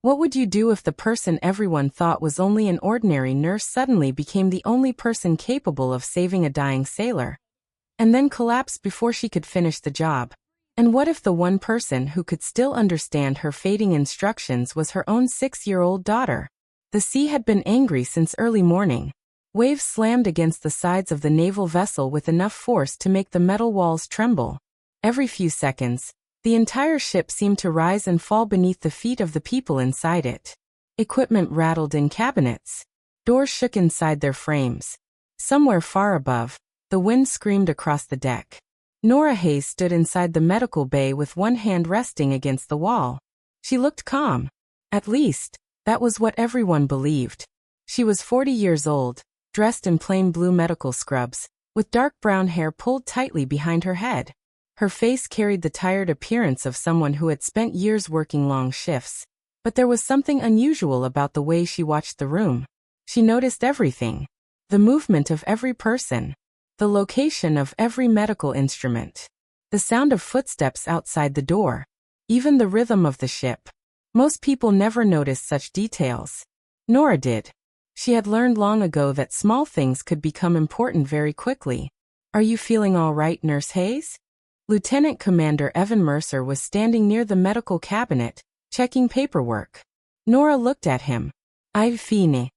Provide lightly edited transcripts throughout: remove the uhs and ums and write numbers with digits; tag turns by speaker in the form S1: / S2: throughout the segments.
S1: What would you do if the person everyone thought was only an ordinary nurse suddenly became the only person capable of saving a dying sailor? And then collapsed before she could finish the job? And what if the one person who could still understand her fading instructions was her own 6-year-old daughter? The sea had been angry since early morning. Waves slammed against the sides of the naval vessel with enough force to make the metal walls tremble. Every few seconds, the entire ship seemed to rise and fall beneath the feet of the people inside it. Equipment rattled in cabinets. Doors shook inside their frames. Somewhere far above, the wind screamed across the deck. Nora Hayes stood inside the medical bay with one hand resting against the wall. She looked calm. At least, that was what everyone believed. She was 40 years old, dressed in plain blue medical scrubs, with dark brown hair pulled tightly behind her head. Her face carried the tired appearance of someone who had spent years working long shifts. But there was something unusual about the way she watched the room. She noticed everything. The movement of every person. The location of every medical instrument. The sound of footsteps outside the door. Even the rhythm of the ship. Most people never noticed such details. Nora did. She had learned long ago that small things could become important very quickly. "Are you feeling all right, Nurse Hayes?" Lieutenant Commander Evan Mercer was standing near the medical cabinet, checking paperwork. Nora looked at him. "I've fine."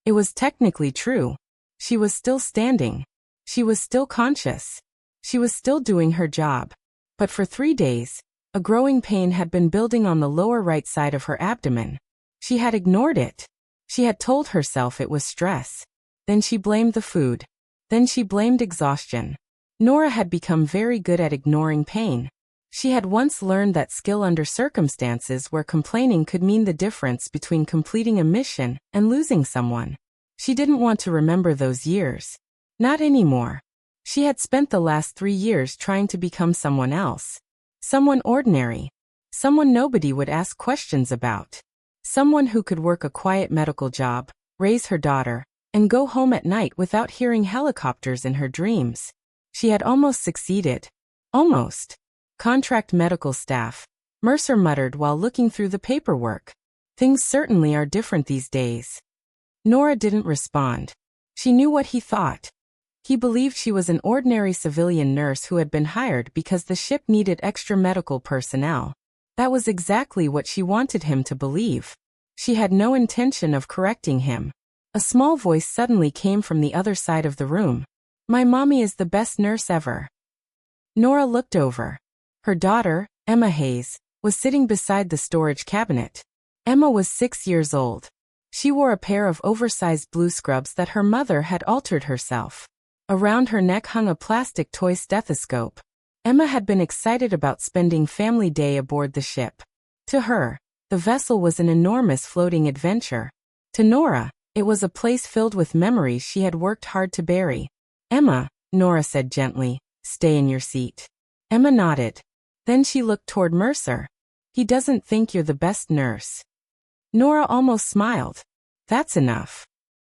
S1: It was technically true. She was still standing. She was still conscious. She was still doing her job. But for 3 days, a growing pain had been building on the lower right side of her abdomen. She had ignored it. She had told herself it was stress. Then she blamed the food. Then she blamed exhaustion. Nora had become very good at ignoring pain. She had once learned that skill under circumstances where complaining could mean the difference between completing a mission and losing someone. She didn't want to remember those years. Not anymore. She had spent the last 3 years trying to become someone else. Someone ordinary. Someone nobody would ask questions about. Someone who could work a quiet medical job, raise her daughter, and go home at night without hearing helicopters in her dreams. She had almost succeeded. Almost. Contract medical staff, Mercer muttered while looking through the paperwork. Things certainly are different these days. Nora didn't respond. She knew what he thought. He believed she was an ordinary civilian nurse who had been hired because the ship needed extra medical personnel. That was exactly what she wanted him to believe. She had no intention of correcting him. A small voice suddenly came from the other side of the room. "My mommy is the best nurse ever." Nora looked over. Her daughter, Emma Hayes, was sitting beside the storage cabinet. Emma was 6 years old. She wore a pair of oversized blue scrubs that her mother had altered herself. Around her neck hung a plastic toy stethoscope. Emma had been excited about spending family day aboard the ship. To her, the vessel was an enormous floating adventure. To Nora, it was a place filled with memories she had worked hard to bury. "Emma," Nora said gently, "stay in your seat." Emma nodded. Then she looked toward Mercer. "He doesn't think you're the best nurse." Nora almost smiled. "That's enough."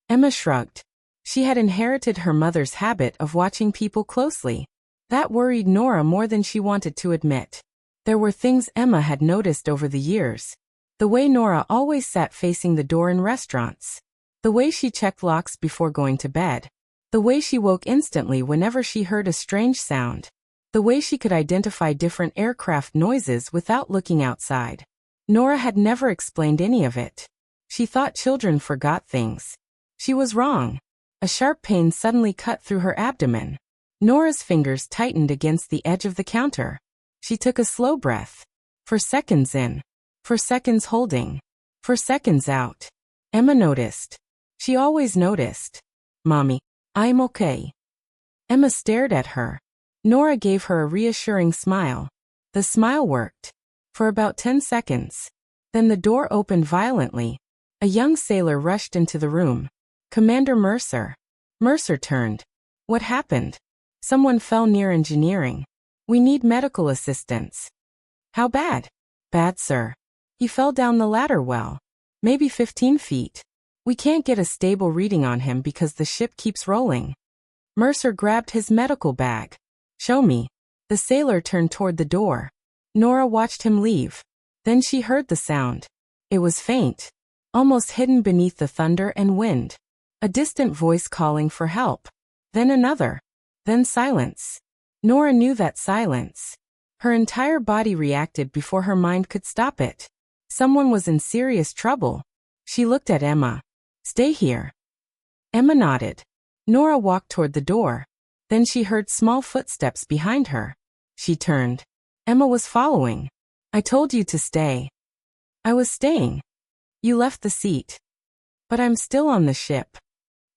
S1: Emma shrugged. She had inherited her mother's habit of watching people closely. That worried Nora more than she wanted to admit. There were things Emma had noticed over the years. The way Nora always sat facing the door in restaurants. The way she checked locks before going to bed. The way she woke instantly whenever she heard a strange sound. The way she could identify different aircraft noises without looking outside. Nora had never explained any of it. She thought children forgot things. She was wrong. A sharp pain suddenly cut through her abdomen. Nora's fingers tightened against the edge of the counter. She took a slow breath. For seconds in. For seconds holding. For seconds out. Emma noticed. She always noticed. "Mommy, I'm okay." Emma stared at her. Nora gave her a reassuring smile. The smile worked. For about 10 seconds. Then the door opened violently. A young sailor rushed into the room. "Commander Mercer." Mercer turned. "What happened?" "Someone fell near engineering. We need medical assistance." "How bad?" "Bad, sir. He fell down the ladder well. Maybe 15 feet. We can't get a stable reading on him because the ship keeps rolling." Mercer grabbed his medical bag. "Show me." The sailor turned toward the door. Nora watched him leave. Then she heard the sound. It was faint, almost hidden beneath the thunder and wind. A distant voice calling for help. Then another. Then silence. Nora knew that silence. Her entire body reacted before her mind could stop it. Someone was in serious trouble. She looked at Emma. Stay here. Emma nodded. Nora walked toward the door. Then she heard small footsteps behind her. She turned. Emma was following. I told you to stay. I was staying. You left the seat. But I'm still on the ship.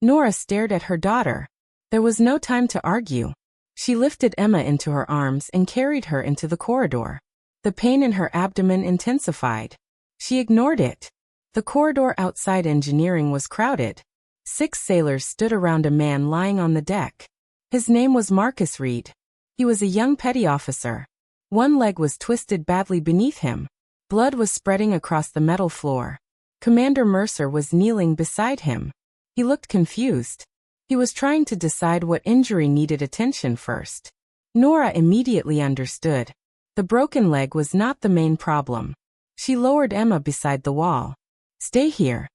S1: Nora stared at her daughter. There was no time to argue. She lifted Emma into her arms and carried her into the corridor. The pain in her abdomen intensified. She ignored it. The corridor outside engineering was crowded. 6 sailors stood around a man lying on the deck. His name was Marcus Reed. He was a young petty officer. One leg was twisted badly beneath him. Blood was spreading across the metal floor. Commander Mercer was kneeling beside him. He looked confused. He was trying to decide what injury needed attention first. Nora immediately understood. The broken leg was not the main problem. She lowered Emma beside the wall. Stay here.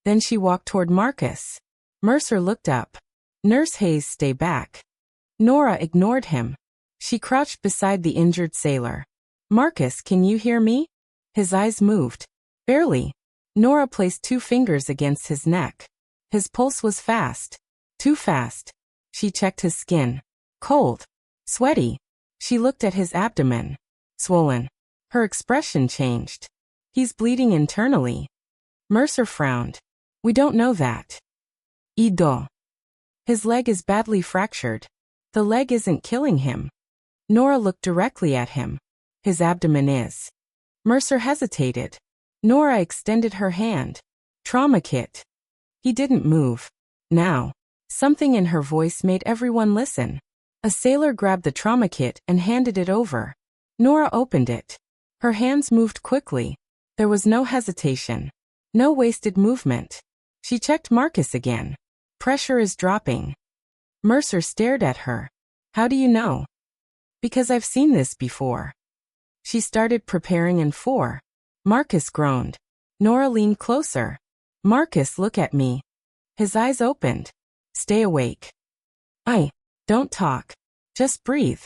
S1: Then she walked toward Marcus. Mercer looked up. Nurse Hayes, stay back. Nora ignored him. She crouched beside the injured sailor. Marcus, can you hear me? His eyes moved. Barely. Nora placed 2 fingers against his neck. His pulse was fast. Too fast. She checked his skin. Cold. Sweaty. She looked at his abdomen. Swollen. Her expression changed. He's bleeding internally. Mercer frowned. We don't know that. Ido. His leg is badly fractured. The leg isn't killing him. Nora looked directly at him. His abdomen is. Mercer hesitated. Nora extended her hand. Trauma kit. He didn't move. Now. Something in her voice made everyone listen. A sailor grabbed the trauma kit and handed it over. Nora opened it. Her hands moved quickly. There was no hesitation. No wasted movement. She checked Marcus again. Pressure is dropping. Mercer stared at her. How do you know? Because I've seen this before. She started preparing in 4. Marcus groaned. Nora leaned closer. Marcus, look at me. His eyes opened. Stay awake. Don't talk. Just breathe.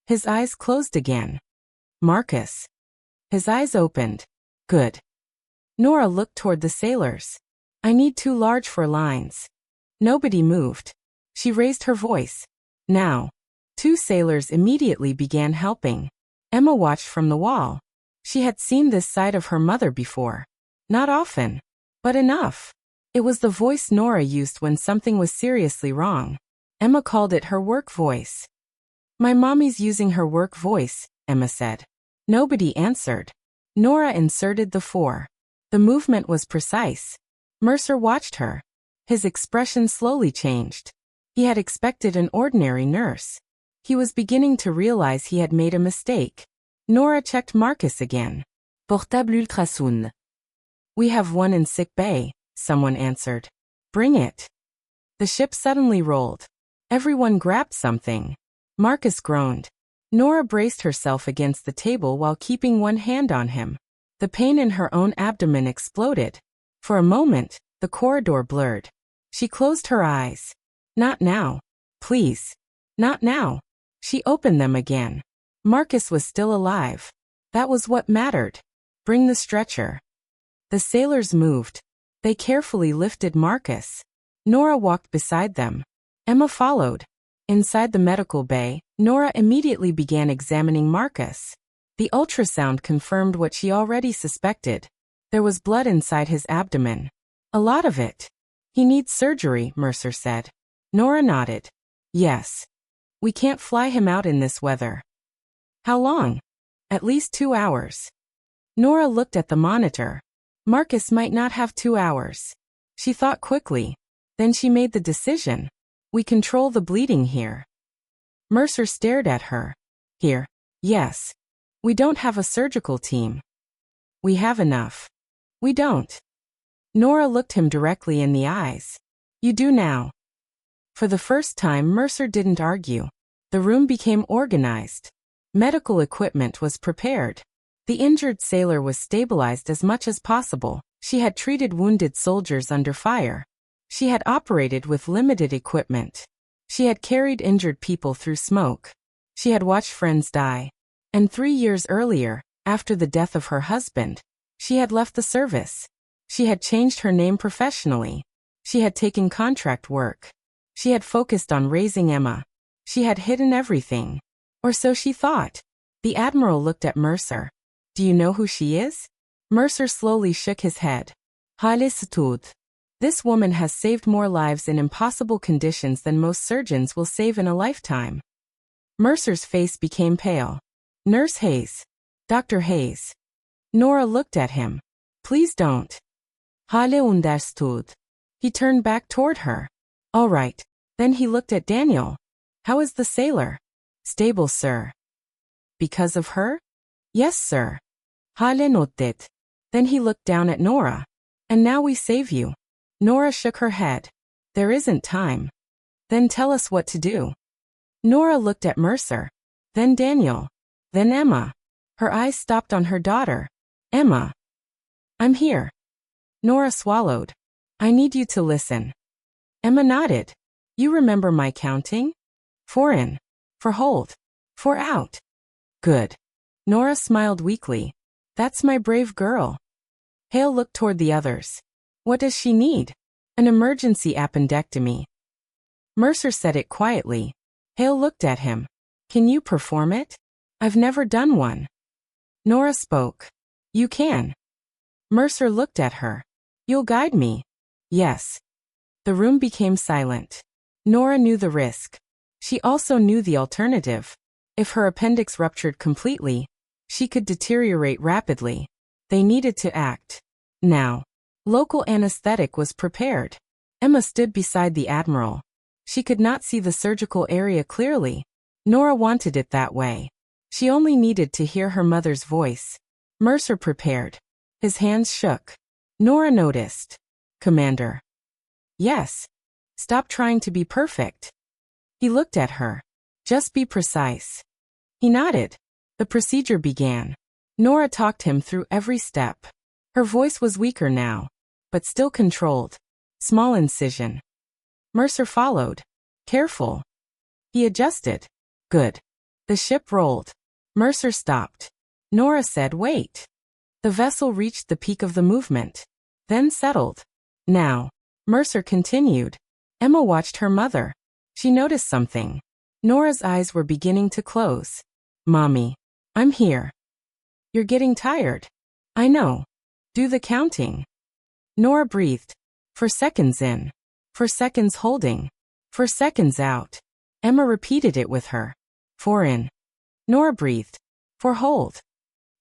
S1: His eyes closed again. Marcus. His eyes opened. Good. Nora looked toward the sailors. I need too large for lines. Nobody moved. She raised her voice. Now. 2 sailors immediately began helping. Emma watched from the wall. She had seen this side of her mother before. Not often. But enough. It was the voice Nora used when something was seriously wrong. Emma called it her work voice. My mommy's using her work voice, Emma said. Nobody answered. Nora inserted the 4. The movement was precise. Mercer watched her. His expression slowly changed. He had expected an ordinary nurse. He was beginning to realize he had made a mistake. Nora checked Marcus again. Portable ultrasound. We have one in sick bay, someone answered. Bring it. The ship suddenly rolled. Everyone grabbed something. Marcus groaned. Nora braced herself against the table while keeping one hand on him. The pain in her own abdomen exploded. For a moment, the corridor blurred. She closed her eyes. Not now. Please. Not now. She opened them again. Marcus was still alive. That was what mattered. Bring the stretcher. The sailors moved. They carefully lifted Marcus. Nora walked beside them. Emma followed. Inside the medical bay, Nora immediately began examining Marcus. The ultrasound confirmed what she already suspected. There was blood inside his abdomen. A lot of it. He needs surgery, Mercer said. Nora nodded. Yes. We can't fly him out in this weather. How long? At least 2 hours. Nora looked at the monitor. Marcus might not have 2 hours. She thought quickly. Then she made the decision. We control the bleeding here. Mercer stared at her. Here. Yes. We don't have a surgical team. We have enough. We don't. Nora looked him directly in the eyes. You do now. For the first time, Mercer didn't argue. The room became organized. Medical equipment was prepared. The injured sailor was stabilized as much as possible. She had treated wounded soldiers under fire. She had operated with limited equipment. She had carried injured people through smoke. She had watched friends die. And 3 years earlier, after the death of her husband, she had left the service. She had changed her name professionally. She had taken contract work. She had focused on raising Emma. She had hidden everything. Or so she thought. The Admiral looked at Mercer. Do you know who she is? Mercer slowly shook his head. Halis-tud. This woman has saved more lives in impossible conditions than most surgeons will save in a lifetime. Mercer's face became pale. Nurse Hayes. Dr. Hayes. Nora looked at him. Please don't. Hale understood. He turned back toward her. All right. Then he looked at Daniel. How is the sailor? Stable, sir. Because of her? Yes, sir. Hale noted. Then he looked down at Nora. And now we save you. Nora shook her head. There isn't time. Then tell us what to do. Nora looked at Mercer. Then Daniel. Then Emma. Her eyes stopped on her daughter. Emma. I'm here. Nora swallowed. I need you to listen. Emma nodded. You remember my counting? 4 in. For hold. 4 out. Good. Nora smiled weakly. That's my brave girl. Hale looked toward the others. What does she need? An emergency appendectomy. Mercer said it quietly. Hale looked at him. Can you perform it? I've never done one. Nora spoke. You can. Mercer looked at her. You'll guide me. Yes. The room became silent. Nora knew the risk. She also knew the alternative. If her appendix ruptured completely, she could deteriorate rapidly. They needed to act. Now. Local anesthetic was prepared. Emma stood beside the Admiral. She could not see the surgical area clearly. Nora wanted it that way. She only needed to hear her mother's voice. Mercer prepared. His hands shook. Nora noticed. Commander. Yes. Stop trying to be perfect. He looked at her. Just be precise. He nodded. The procedure began. Nora talked him through every step. Her voice was weaker now, but still controlled. Small incision. Mercer followed. Careful. He adjusted. Good. The ship rolled. Mercer stopped. Nora said, wait. The vessel reached the peak of the movement, then settled. Now. Mercer continued. Emma watched her mother. She noticed something. Nora's eyes were beginning to close. Mommy. I'm here. You're getting tired. I know. Do the counting. Nora breathed. 4 seconds in. 4 seconds holding. 4 seconds out. Emma repeated it with her. 4 in. Nora breathed. 4 hold.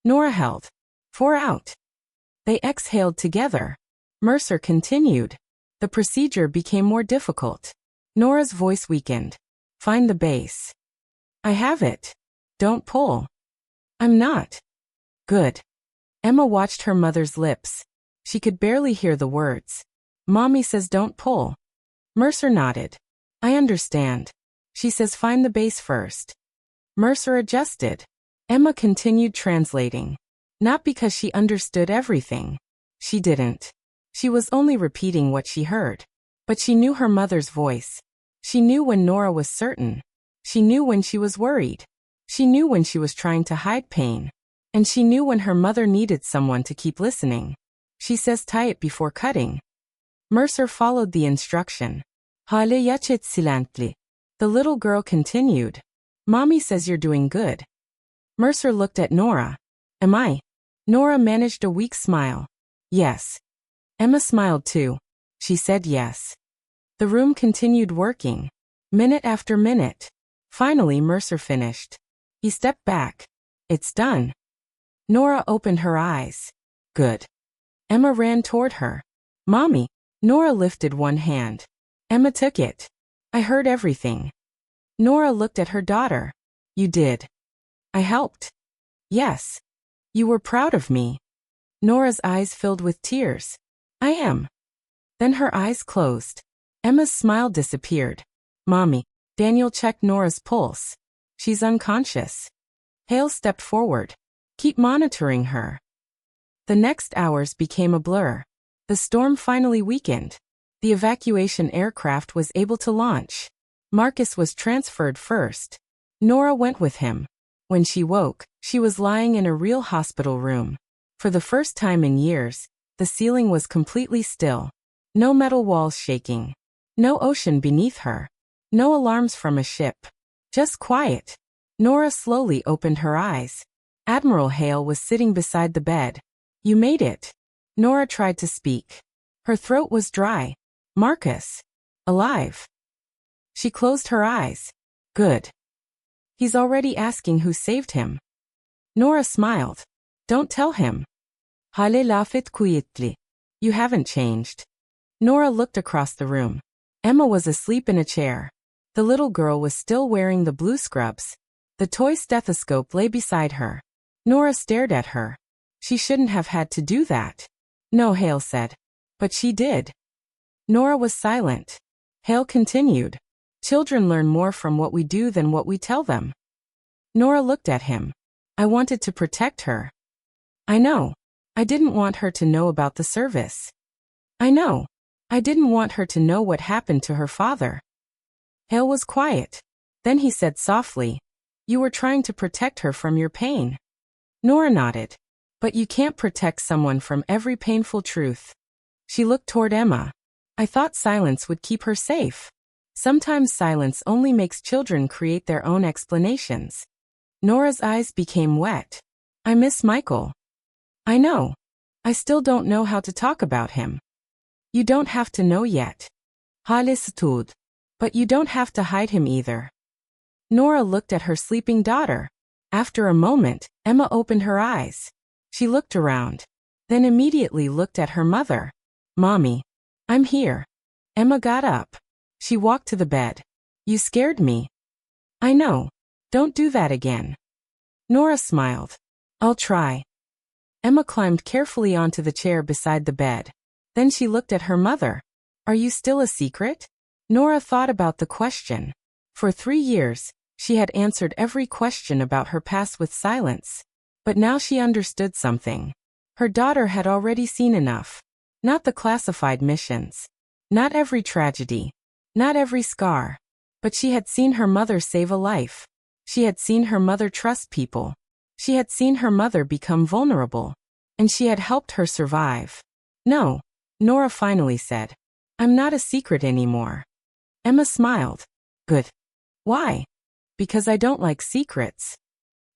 S1: Nora held. 4 out. They exhaled together. Mercer continued. The procedure became more difficult. Nora's voice weakened. Find the base. I have it. Don't pull. I'm not. Good. Emma watched her mother's lips. She could barely hear the words. Mommy says don't pull. Mercer nodded. I understand. She says find the base first. Mercer adjusted. Emma continued translating. Not because she understood everything. She didn't. She was only repeating what she heard. But she knew her mother's voice. She knew when Nora was certain. She knew when she was worried. She knew when she was trying to hide pain. And she knew when her mother needed someone to keep listening. She says tie it before cutting. Mercer followed the instruction. Hale yachet silently. The little girl continued. Mommy says you're doing good. Mercer looked at Nora. Am I? Nora managed a weak smile. Yes. Emma smiled too. She said yes. The room continued working. Minute after minute. Finally Mercer finished. He stepped back. It's done. Nora opened her eyes. Good. Emma ran toward her. Mommy. Nora lifted one hand. Emma took it. I heard everything. Nora looked at her daughter. You did. I helped. Yes. You were proud of me. Nora's eyes filled with tears. I am. Then her eyes closed. Emma's smile disappeared. Mommy. Daniel checked Nora's pulse. She's unconscious. Hale stepped forward. Keep monitoring her. The next hours became a blur. The storm finally weakened. The evacuation aircraft was able to launch. Marcus was transferred first. Nora went with him. When she woke, she was lying in a real hospital room. For the first time in years, the ceiling was completely still. No metal walls shaking. No ocean beneath her. No alarms from a ship. Just quiet. Nora slowly opened her eyes. Admiral Hale was sitting beside the bed. You made it. Nora tried to speak. Her throat was dry. Marcus. Alive. She closed her eyes. Good. He's already asking who saved him. Nora smiled. Don't tell him. Hale laughed quietly. You haven't changed. Nora looked across the room. Emma was asleep in a chair. The little girl was still wearing the blue scrubs. The toy stethoscope lay beside her. Nora stared at her. She shouldn't have had to do that. No, Hale said. But she did. Nora was silent. Hale continued. Children learn more from what we do than what we tell them. Nora looked at him. I wanted to protect her. I know. I didn't want her to know about the service. I know. I didn't want her to know what happened to her father. Hale was quiet. Then he said softly, you were trying to protect her from your pain. Nora nodded. But you can't protect someone from every painful truth. She looked toward Emma. I thought silence would keep her safe. Sometimes silence only makes children create their own explanations. Nora's eyes became wet. I miss Michael. I know. I still don't know how to talk about him. You don't have to know yet. Hales tut. But you don't have to hide him either. Nora looked at her sleeping daughter. After a moment, Emma opened her eyes. She looked around. Then immediately looked at her mother. Mommy. I'm here. Emma got up. She walked to the bed. You scared me. I know. Don't do that again. Nora smiled. I'll try. Emma climbed carefully onto the chair beside the bed. Then she looked at her mother. Are you still a secret? Nora thought about the question. For 3 years, she had answered every question about her past with silence. But now she understood something. Her daughter had already seen enough. Not the classified missions. Not every tragedy. Not every scar. But she had seen her mother save a life. She had seen her mother trust people. She had seen her mother become vulnerable. And she had helped her survive. No, Nora finally said. I'm not a secret anymore. Emma smiled. Good. Why? Because I don't like secrets.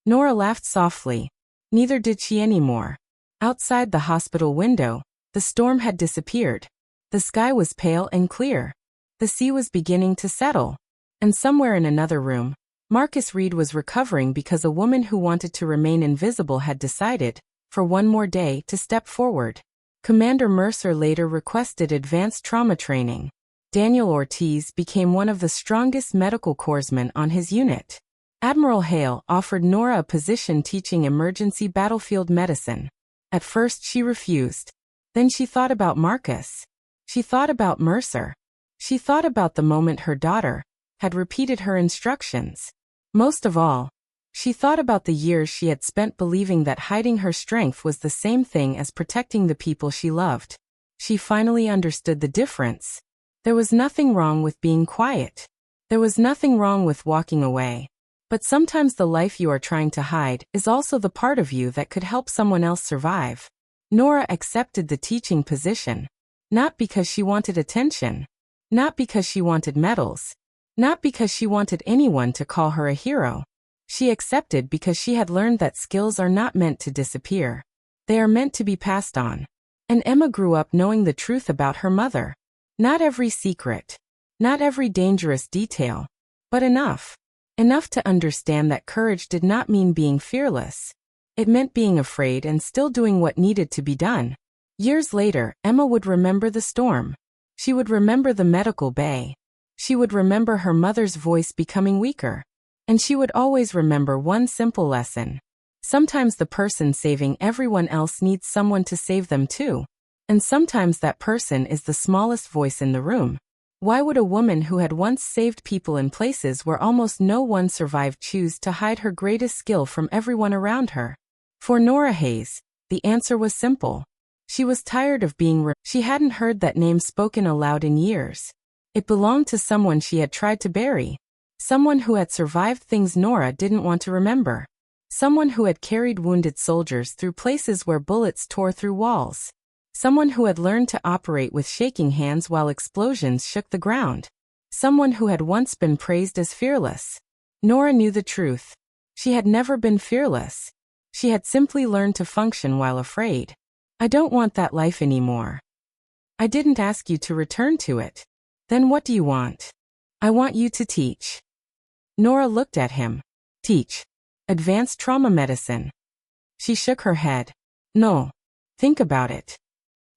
S1: Nora laughed softly. Neither did she anymore. Outside the hospital window, the storm had disappeared. The sky was pale and clear. The sea was beginning to settle. And somewhere in another room, Marcus Reed was recovering because a woman who wanted to remain invisible had decided, for one more day, to step forward. Commander Mercer later requested advanced trauma training. Daniel Ortiz became one of the strongest medical corpsmen on his unit. Admiral Hale offered Nora a position teaching emergency battlefield medicine. At first she refused. Then she thought about Marcus. She thought about Mercer. She thought about the moment her daughter had repeated her instructions. Most of all, she thought about the years she had spent believing that hiding her strength was the same thing as protecting the people she loved. She finally understood the difference. There was nothing wrong with being quiet. There was nothing wrong with walking away. But sometimes the life you are trying to hide is also the part of you that could help someone else survive. Nora accepted the teaching position. Not because she wanted attention. Not because she wanted medals. Not because she wanted anyone to call her a hero. She accepted because she had learned that skills are not meant to disappear. They are meant to be passed on. And Emma grew up knowing the truth about her mother. Not every secret. Not every dangerous detail. But enough. Enough to understand that courage did not mean being fearless. It meant being afraid and still doing what needed to be done. Years later, Emma would remember the storm. She would remember the medical bay. She would remember her mother's voice becoming weaker. And she would always remember one simple lesson. Sometimes the person saving everyone else needs someone to save them too. And sometimes that person is the smallest voice in the room. Why would a woman who had once saved people in places where almost no one survived choose to hide her greatest skill from everyone around her? For Nora Hayes, the answer was simple. She was tired of being she hadn't heard that name spoken aloud in years. It belonged to someone she had tried to bury. Someone who had survived things Nora didn't want to remember. Someone who had carried wounded soldiers through places where bullets tore through walls. Someone who had learned to operate with shaking hands while explosions shook the ground. Someone who had once been praised as fearless. Nora knew the truth. She had never been fearless. She had simply learned to function while afraid. I don't want that life anymore. I didn't ask you to return to it. Then what do you want? I want you to teach. Nora looked at him. Teach. Advanced trauma medicine. She shook her head. No. Think about it.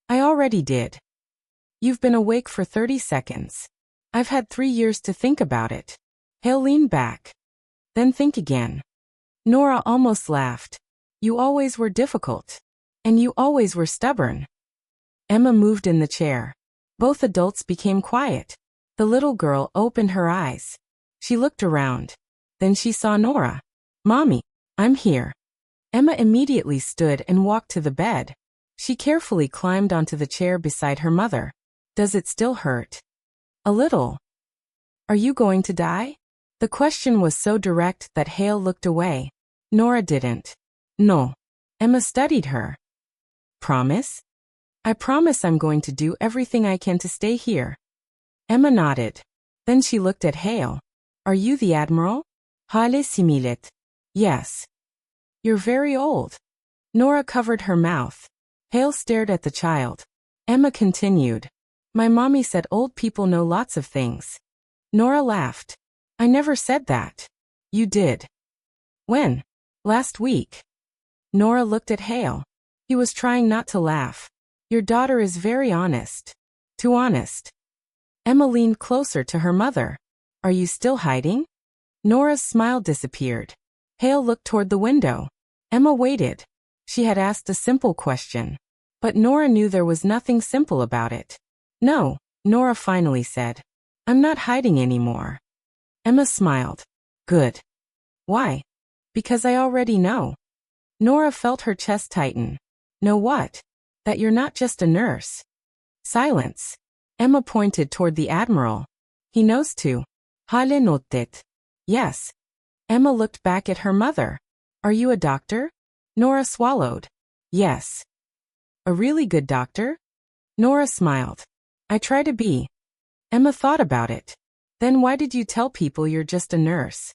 S1: I already did. You've been awake for 30 seconds. I've had 3 years to think about it. Hale leaned back. Then think again. Nora almost laughed. You always were difficult. And you always were stubborn. Emma moved in the chair. Both adults became quiet. The little girl opened her eyes. She looked around. Then she saw Nora. Mommy, I'm here. Emma immediately stood and walked to the bed. She carefully climbed onto the chair beside her mother. Does it still hurt? A little. Are you going to die? The question was so direct that Hale looked away. Nora didn't. No. Emma studied her. Promise? I promise I'm going to do everything I can to stay here. Emma nodded. Then she looked at Hale. Are you the Admiral? Hale similet. Yes. You're very old. Nora covered her mouth. Hale stared at the child. Emma continued. My mommy said old people know lots of things. Nora laughed. I never said that. You did. When? Last week. Nora looked at Hale. He was trying not to laugh. Your daughter is very honest. Too honest. Emma leaned closer to her mother. Are you still hiding? Nora's smile disappeared. Hale looked toward the window. Emma waited. She had asked a simple question. But Nora knew there was nothing simple about it. No, Nora finally said. I'm not hiding anymore. Emma smiled. Good. Why? Because I already know. Nora felt her chest tighten. Know what? That you're not just a nurse. Silence. Emma pointed toward the Admiral. He knows too. Hale notet. Yes. Emma looked back at her mother. Are you a doctor? Nora swallowed. Yes. A really good doctor? Nora smiled. I try to be. Emma thought about it. Then why did you tell people you're just a nurse?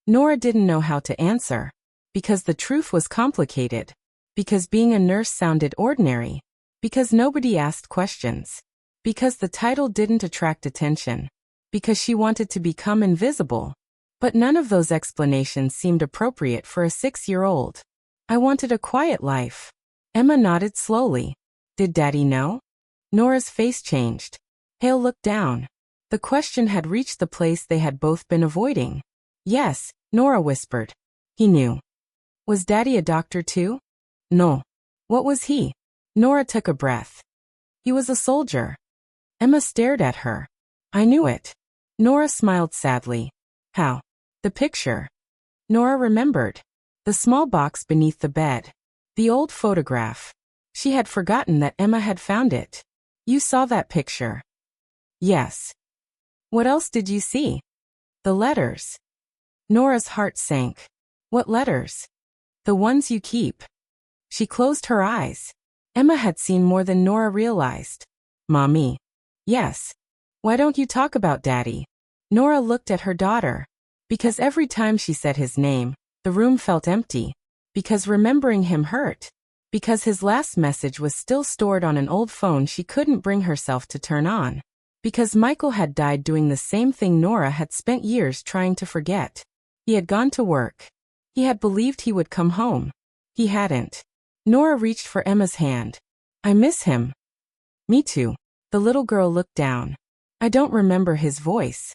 S1: Nora didn't know how to answer. Because the truth was complicated. Because being a nurse sounded ordinary. Because nobody asked questions. Because the title didn't attract attention. Because she wanted to become invisible. But none of those explanations seemed appropriate for a 6-year-old. I wanted a quiet life. Emma nodded slowly. Did Daddy know? Nora's face changed. Hale looked down. The question had reached the place they had both been avoiding. Yes, Nora whispered. He knew. Was Daddy a doctor too? No. What was he? Nora took a breath. He was a soldier. Emma stared at her. I knew it. Nora smiled sadly. How? The picture. Nora remembered. The small box beneath the bed. The old photograph. She had forgotten that Emma had found it. You saw that picture. Yes. What else did you see? The letters. Nora's heart sank. What letters? The ones you keep. She closed her eyes. Emma had seen more than Nora realized. Mommy. Yes. Why don't you talk about Daddy? Nora looked at her daughter. Because every time she said his name, the room felt empty. Because remembering him hurt. Because his last message was still stored on an old phone she couldn't bring herself to turn on. Because Michael had died doing the same thing Nora had spent years trying to forget. He had gone to work. He had believed he would come home. He hadn't. Nora reached for Emma's hand. I miss him. Me too. The little girl looked down. I don't remember his voice.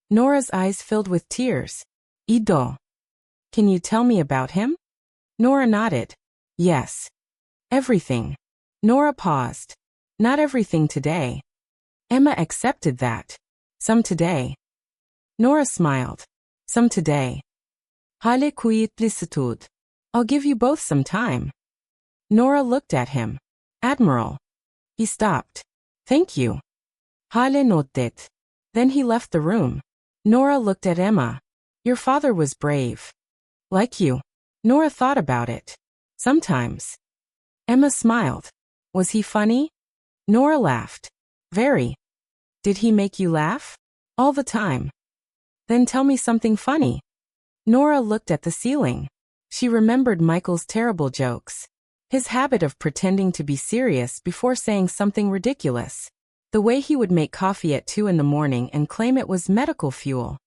S1: Nora's eyes filled with tears. Ido. Can you tell me about him? Nora nodded. Yes. Everything. Nora paused. Not everything today. Emma accepted that. Some today. Nora smiled. Some today. Hale kuitlistud. I'll give you both some time. Nora looked at him. Admiral. He stopped. Thank you. Hale notet. Then he left the room. Nora looked at Emma. Your father was brave. Like you. Nora thought about it. Sometimes. Emma smiled. Was he funny? Nora laughed. Very. Did he make you laugh? All the time. Then tell me something funny. Nora looked at the ceiling. She remembered Michael's terrible jokes. His habit of pretending to be serious before saying something ridiculous. The way he would make coffee at 2 in the morning and claim it was medical fuel.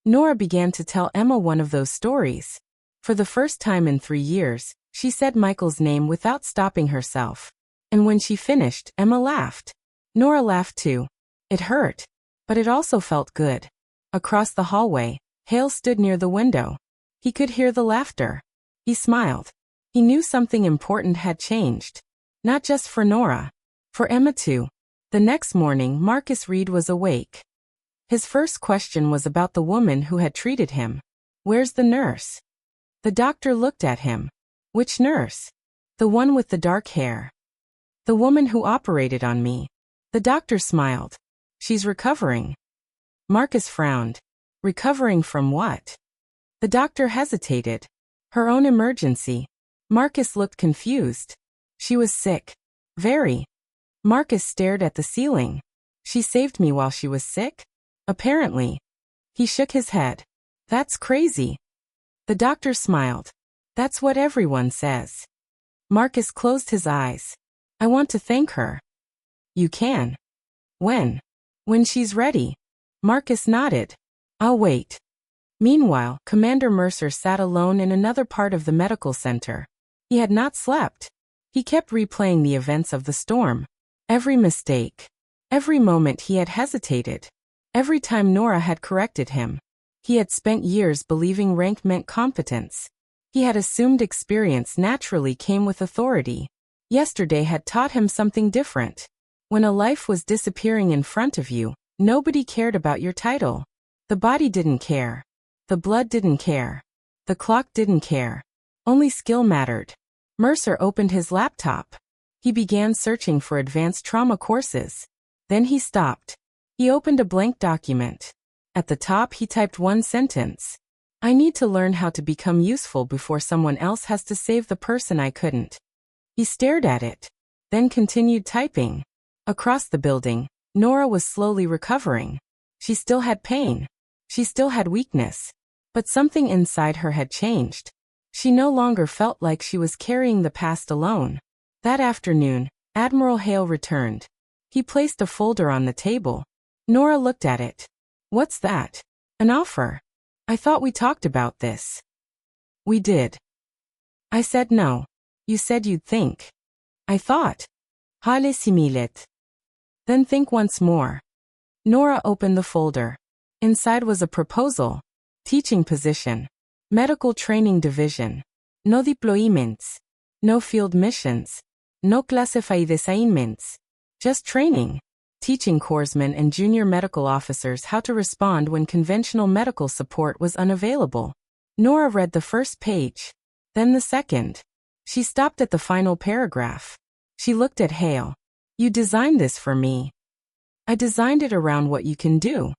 S1: Nora began to tell Emma one of those stories. For the first time in 3 years, she said Michael's name without stopping herself. And when she finished, Emma laughed. Nora laughed too. It hurt. But it also felt good. Across the hallway, Hale stood near the window. He could hear the laughter. He smiled. He knew something important had changed. Not just for Nora. For Emma too. The next morning, Marcus Reed was awake. His first question was about the woman who had treated him. Where's the nurse? The doctor looked at him. Which nurse? The one with the dark hair. The woman who operated on me. The doctor smiled. She's recovering. Marcus frowned. Recovering from what? The doctor hesitated. Her own emergency. Marcus looked confused. She was sick. Very. Marcus stared at the ceiling. She saved me while she was sick? Apparently. He shook his head. That's crazy. The doctor smiled. That's what everyone says. Marcus closed his eyes. I want to thank her. You can. When? When she's ready. Marcus nodded. I'll wait. Meanwhile, Commander Mercer sat alone in another part of the medical center. He had not slept. He kept replaying the events of the storm. Every mistake. Every moment he had hesitated. Every time Nora had corrected him. He had spent years believing rank meant competence. He had assumed experience naturally came with authority. Yesterday had taught him something different. When a life was disappearing in front of you, nobody cared about your title. The body didn't care. The blood didn't care. The clock didn't care. Only skill mattered. Mercer opened his laptop. He began searching for advanced trauma courses. Then he stopped. He opened a blank document. At the top he typed one sentence. I need to learn how to become useful before someone else has to save the person I couldn't. He stared at it. Then continued typing. Across the building, Nora was slowly recovering. She still had pain. She still had weakness. But something inside her had changed. She no longer felt like she was carrying the past alone. That afternoon, Admiral Hale returned. He placed a folder on the table. Nora looked at it. What's that? An offer. I thought we talked about this. We did. I said no. You said you'd think. I thought. Hale similet. Then think once more. Nora opened the folder. Inside was a proposal. Teaching position. Medical training division. No deployments. No field missions. No classified assignments. Just training. Teaching corpsmen and junior medical officers how to respond when conventional medical support was unavailable. Nora read the first page. Then the second. She stopped at the final paragraph. She looked at Hale. You designed this for me. I designed it around what you can do.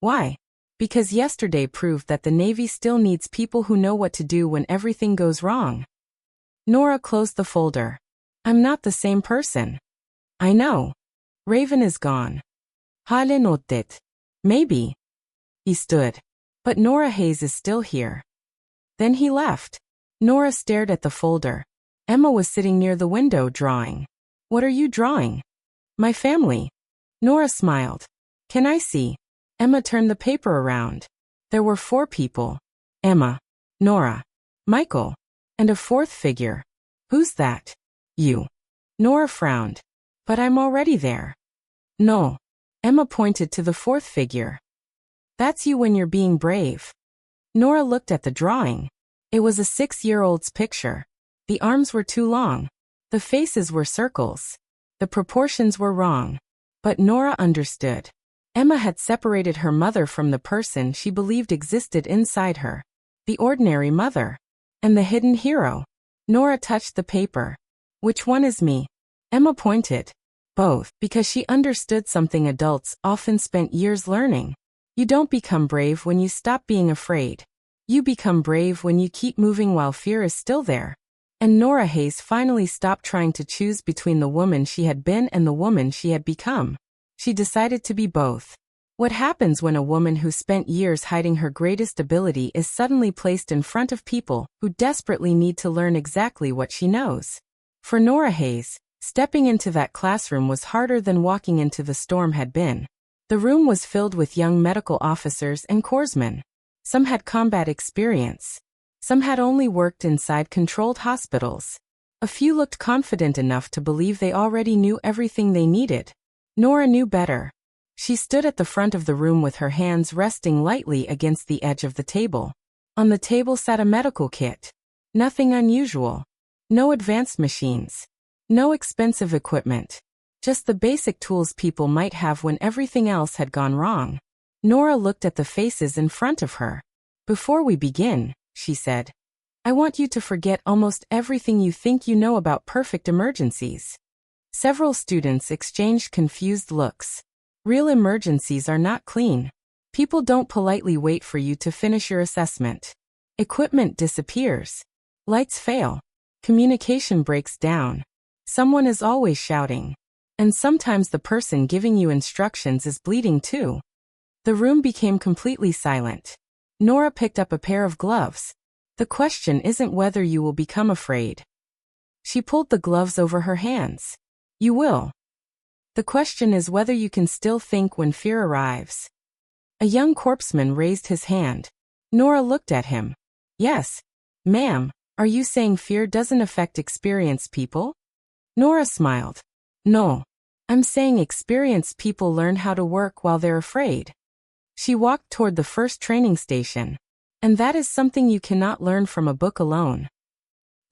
S1: Why? Because yesterday proved that the Navy still needs people who know what to do when everything goes wrong. Nora closed the folder. I'm not the same person. I know. Raven is gone. Hale notet. Maybe. He stood. But Nora Hayes is still here. Then he left. Nora stared at the folder. Emma was sitting near the window drawing. What are you drawing? My family. Nora smiled. Can I see? Emma turned the paper around. There were 4 people. Emma, Nora, Michael, and a 4th figure. Who's that? You. Nora frowned. But I'm already there. No. Emma pointed to the 4th figure. That's you when you're being brave. Nora looked at the drawing. It was a 6-year-old's picture. The arms were too long. The faces were circles. The proportions were wrong. But Nora understood. Emma had separated her mother from the person she believed existed inside her. The ordinary mother. And the hidden hero? Nora touched the paper. Which one is me? Emma pointed. Both, because she understood something adults often spent years learning. You don't become brave when you stop being afraid. You become brave when you keep moving while fear is still there. And Nora Hayes finally stopped trying to choose between the woman she had been and the woman she had become. She decided to be both. What happens when a woman who spent years hiding her greatest ability is suddenly placed in front of people who desperately need to learn exactly what she knows? For Nora Hayes, stepping into that classroom was harder than walking into the storm had been. The room was filled with young medical officers and corpsmen. Some had combat experience. Some had only worked inside controlled hospitals. A few looked confident enough to believe they already knew everything they needed. Nora knew better. She stood at the front of the room with her hands resting lightly against the edge of the table. On the table sat a medical kit. Nothing unusual. No advanced machines. No expensive equipment. Just the basic tools people might have when everything else had gone wrong. Nora looked at the faces in front of her. Before we begin, she said, I want you to forget almost everything you think you know about perfect emergencies. Several students exchanged confused looks. Real emergencies are not clean. People don't politely wait for you to finish your assessment. Equipment disappears. Lights fail. Communication breaks down. Someone is always shouting. And sometimes the person giving you instructions is bleeding too. The room became completely silent. Nora picked up a pair of gloves. The question isn't whether you will become afraid. She pulled the gloves over her hands. You will. The question is whether you can still think when fear arrives. A young corpsman raised his hand. Nora looked at him. Yes. Ma'am, are you saying fear doesn't affect experienced people? Nora smiled. No. I'm saying experienced people learn how to work while they're afraid. She walked toward the first training station. And that is something you cannot learn from a book alone.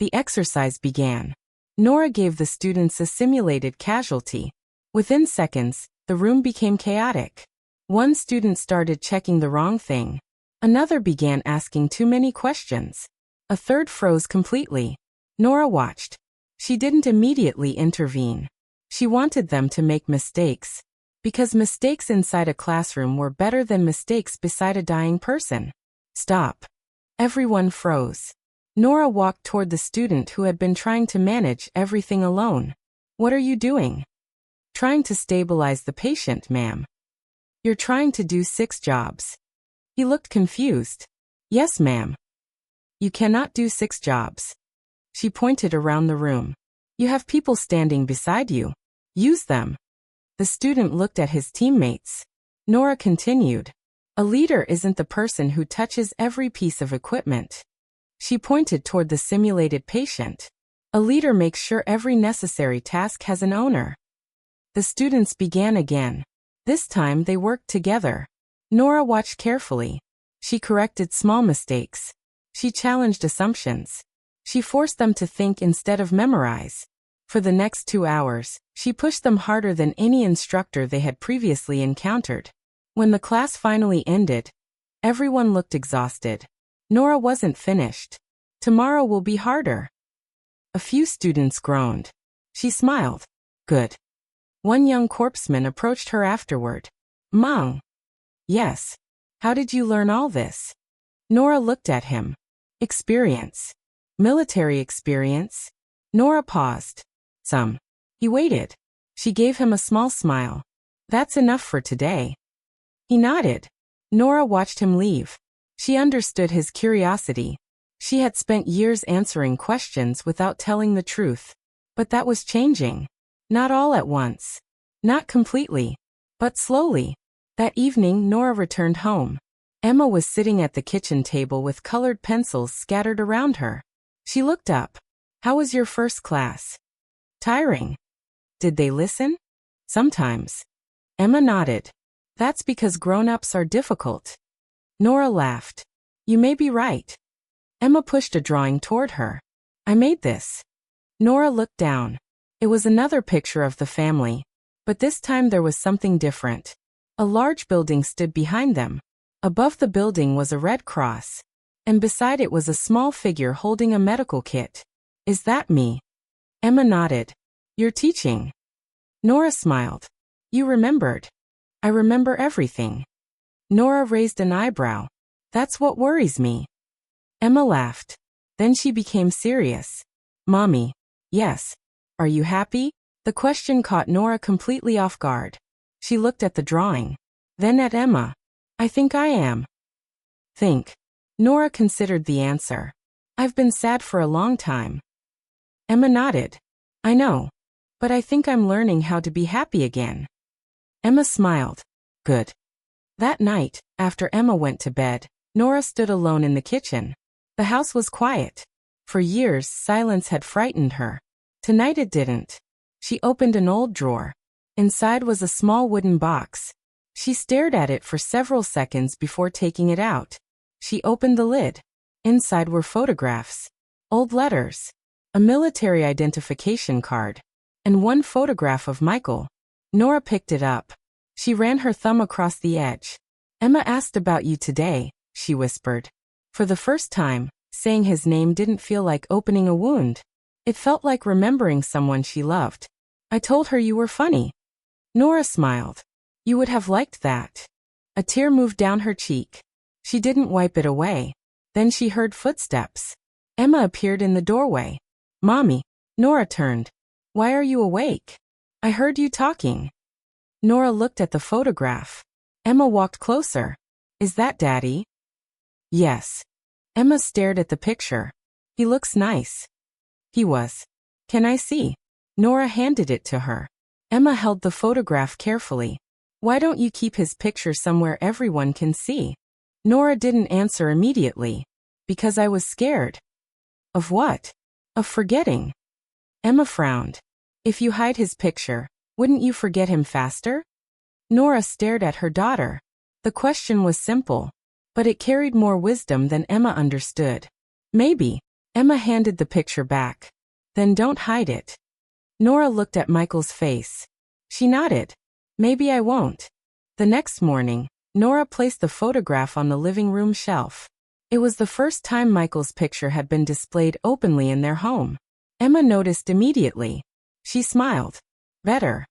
S1: The exercise began. Nora gave the students a simulated casualty. Within seconds, the room became chaotic. One student started checking the wrong thing. Another began asking too many questions. A third froze completely. Nora watched. She didn't immediately intervene. She wanted them to make mistakes. Because mistakes inside a classroom were better than mistakes beside a dying person. Stop. Everyone froze. Nora walked toward the student who had been trying to manage everything alone. What are you doing? Trying to stabilize the patient, ma'am. You're trying to do 6 jobs. He looked confused. Yes, ma'am. You cannot do 6 jobs. She pointed around the room. You have people standing beside you. Use them. The student looked at his teammates. Nora continued. A leader isn't the person who touches every piece of equipment. She pointed toward the simulated patient. A leader makes sure every necessary task has an owner. The students began again. This time they worked together. Nora watched carefully. She corrected small mistakes. She challenged assumptions. She forced them to think instead of memorize. For the next 2 hours, she pushed them harder than any instructor they had previously encountered. When the class finally ended, everyone looked exhausted. Nora wasn't finished. Tomorrow will be harder. A few students groaned. She smiled. Good. One young corpsman approached her afterward. Mom. Yes. How did you learn all this? Nora looked at him. Experience. Military experience? Nora paused. Some. He waited. She gave him a small smile. That's enough for today. He nodded. Nora watched him leave. She understood his curiosity. She had spent years answering questions without telling the truth. But that was changing. Not all at once. Not completely. But slowly. That evening, Nora returned home. Emma was sitting at the kitchen table with colored pencils scattered around her. She looked up. How was your first class? Tiring. Did they listen? Sometimes. Emma nodded. That's because grown-ups are difficult. Nora laughed. You may be right. Emma pushed a drawing toward her. I made this. Nora looked down. It was another picture of the family. But this time there was something different. A large building stood behind them. Above the building was a red cross. and beside it was a small figure holding a medical kit. Is that me? Emma nodded. You're teaching. Nora smiled. You remembered. I remember everything. Nora raised an eyebrow. That's what worries me. Emma laughed. Then she became serious. Mommy. Yes. Are you happy? The question caught Nora completely off guard. She looked at the drawing. Then at Emma. I think I am. Think. Nora considered the answer. I've been sad for a long time. Emma nodded. I know. But I think I'm learning how to be happy again. Emma smiled. Good. That night, after Emma went to bed, Nora stood alone in the kitchen. The house was quiet. For years, silence had frightened her. Tonight it didn't. She opened an old drawer. Inside was a small wooden box. She stared at it for several seconds before taking it out. She opened the lid. Inside were photographs, old letters, a military identification card, and one photograph of Michael. Nora picked it up. She ran her thumb across the edge. Emma asked about you today, she whispered. For the first time, saying his name didn't feel like opening a wound. It felt like remembering someone she loved. I told her you were funny. Nora smiled. You would have liked that. A tear moved down her cheek. She didn't wipe it away. Then she heard footsteps. Emma appeared in the doorway. Mommy. Nora turned. Why are you awake? I heard you talking. Nora looked at the photograph. Emma walked closer. Is that Daddy? Yes. Emma stared at the picture. He looks nice. He was. Can I see? Nora handed it to her. Emma held the photograph carefully. Why don't you keep his picture somewhere everyone can see? Nora didn't answer immediately. Because I was scared. Of what? Of forgetting. Emma frowned. If you hide his picture, wouldn't you forget him faster? Nora stared at her daughter. The question was simple, but it carried more wisdom than Emma understood. Maybe. Emma handed the picture back. Then don't hide it. Nora looked at Michael's face. She nodded. Maybe I won't. The next morning, Nora placed the photograph on the living room shelf. It was the first time Michael's picture had been displayed openly in their home. Emma noticed immediately. She smiled. Better.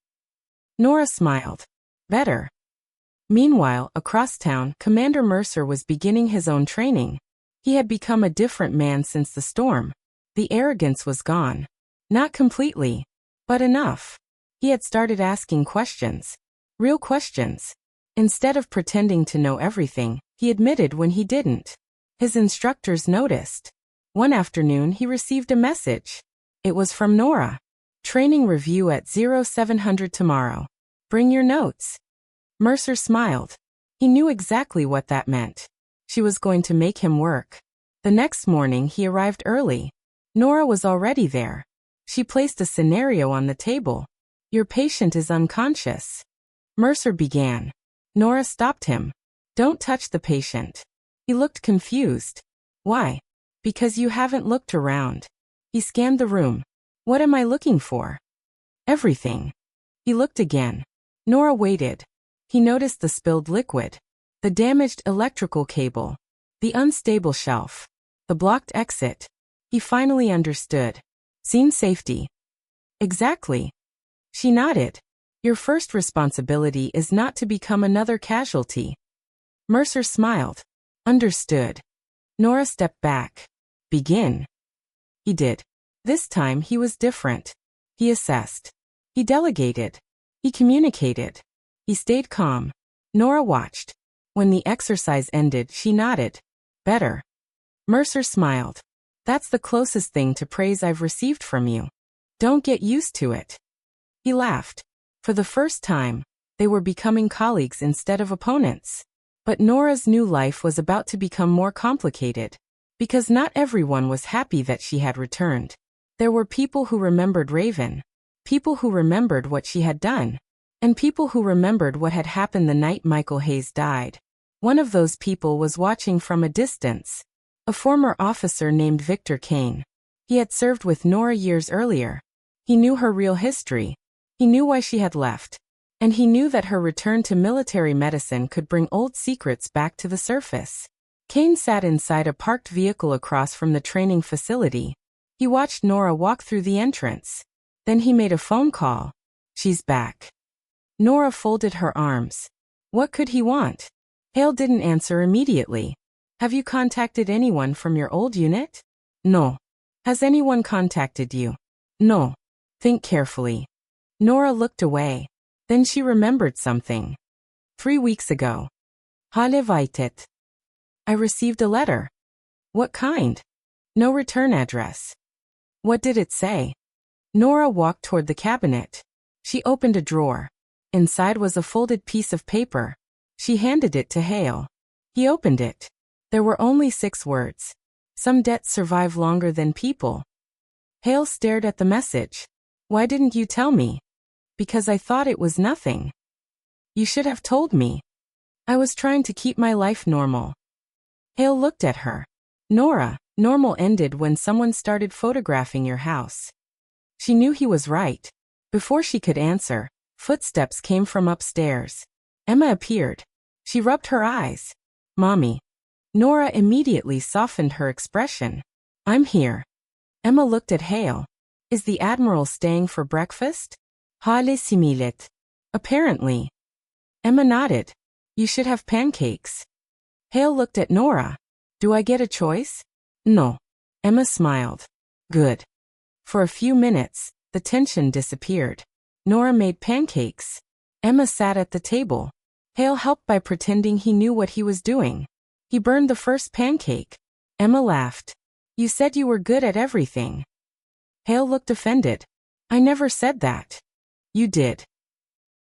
S1: Nora smiled. Better. Meanwhile, across town, Commander Mercer was beginning his own training. He had become a different man since the storm. The arrogance was gone. Not completely, but enough. He had started asking questions. Real questions. Instead of pretending to know everything, he admitted when he didn't. His instructors noticed. One afternoon he received a message. It was from Nora. Training review at 0700 tomorrow. Bring your notes. Mercer smiled. He knew exactly what that meant. She was going to make him work. The next morning he arrived early. Nora was already there. She placed a scenario on the table. Your patient is unconscious. Mercer began. Nora stopped him. Don't touch the patient. He looked confused. Why? Because you haven't looked around. He scanned the room. What am I looking for? Everything. He looked again. Nora waited. He noticed the spilled liquid, the damaged electrical cable, the unstable shelf, the blocked exit. He finally understood. Scene safety. Exactly. She nodded. Your first responsibility is not to become another casualty. Mercer smiled. Understood. Nora stepped back. Begin. He did. This time he was different. He assessed. He delegated. He communicated. He stayed calm. Nora watched. When the exercise ended, she nodded. Better. Mercer smiled. That's the closest thing to praise I've received from you. Don't get used to it. He laughed. For the first time, they were becoming colleagues instead of opponents. But Nora's new life was about to become more complicated. Because not everyone was happy that she had returned. There were people who remembered Raven. People who remembered what she had done. And people who remembered what had happened the night Michael Hayes died. One of those people was watching from a distance. A former officer named Victor Kane. He had served with Nora years earlier. He knew her real history. He knew why she had left. And he knew that her return to military medicine could bring old secrets back to the surface. Kane sat inside a parked vehicle across from the training facility. He watched Nora walk through the entrance. Then he made a phone call. She's back. Nora folded her arms. What could he want? Hale didn't answer immediately. Have you contacted anyone from your old unit? No. Has anyone contacted you? No. Think carefully. Nora looked away. Then she remembered something. 3 weeks ago. Hale vaitet. I received a letter. What kind? No return address. What did it say? Nora walked toward the cabinet. She opened a drawer. Inside was a folded piece of paper. She handed it to Hale. He opened it. There were only 6 words. Some debts survive longer than people. Hale stared at the message. Why didn't you tell me? Because I thought it was nothing. You should have told me. I was trying to keep my life normal. Hale looked at her. Nora, normal ended when someone started photographing your house. She knew he was right. Before she could answer, footsteps came from upstairs. Emma appeared. She rubbed her eyes. Mommy. Nora immediately softened her expression. I'm here. Emma looked at Hale. Is the Admiral staying for breakfast? Hale similet. Apparently. Emma nodded. You should have pancakes. Hale looked at Nora. Do I get a choice? No. Emma smiled. Good. For a few minutes, the tension disappeared. Nora made pancakes. Emma sat at the table. Hale helped by pretending he knew what he was doing. He burned the first pancake. Emma laughed. You said you were good at everything. Hale looked offended. I never said that. You did.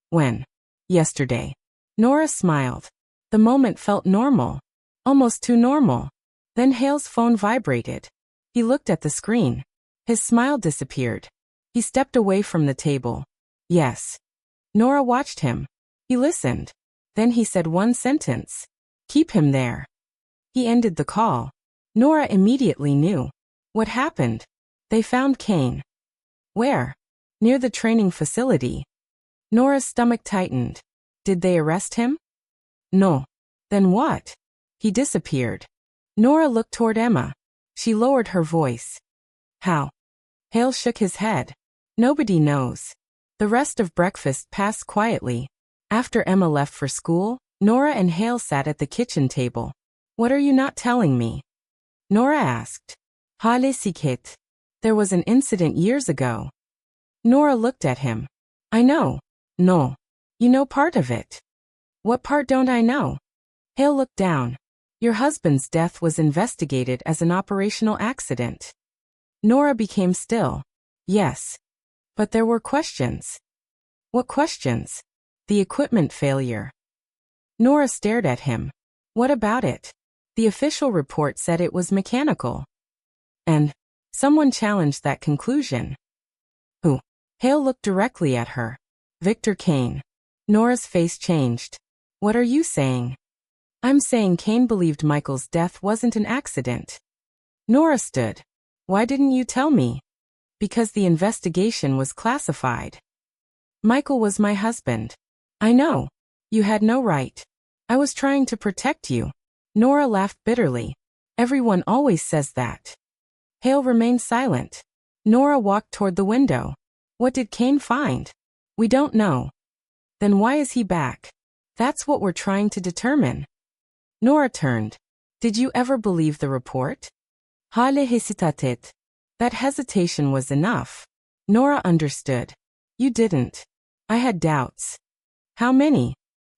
S1: When? Yesterday. Nora smiled. The moment felt normal. Almost too normal. Then Hale's phone vibrated. He looked at the screen. His smile disappeared. He stepped away from the table. Yes. Nora watched him. He listened. Then he said one sentence. Keep him there. He ended the call. Nora immediately knew. What happened? They found Kane. Where? Near the training facility. Nora's stomach tightened. Did they arrest him? No. Then what? He disappeared. Nora looked toward Emma. She lowered her voice. How? Hale shook his head. Nobody knows. The rest of breakfast passed quietly. After Emma left for school, Nora and Hale sat at the kitchen table. What are you not telling me? Nora asked. Hale siket. There was an incident years ago. Nora looked at him. I know. No. You know part of it. What part don't I know? Hale looked down. Your husband's death was investigated as an operational accident. Nora became still. Yes. But there were questions. What questions? The equipment failure. Nora stared at him. What about it? The official report said it was mechanical. And someone challenged that conclusion. Who? Hale looked directly at her. Victor Kane. Nora's face changed. What are you saying? I'm saying Kane believed Michael's death wasn't an accident. Nora stood. Why didn't you tell me? Because the investigation was classified. Michael was my husband. I know. You had no right. I was trying to protect you. Nora laughed bitterly. Everyone always says that. Hale remained silent. Nora walked toward the window. What did Kane find? We don't know. Then why is he back? That's what we're trying to determine. Nora turned. Did you ever believe the report? Hale hesitated. That hesitation was enough. Nora understood. You didn't. I had doubts. How many?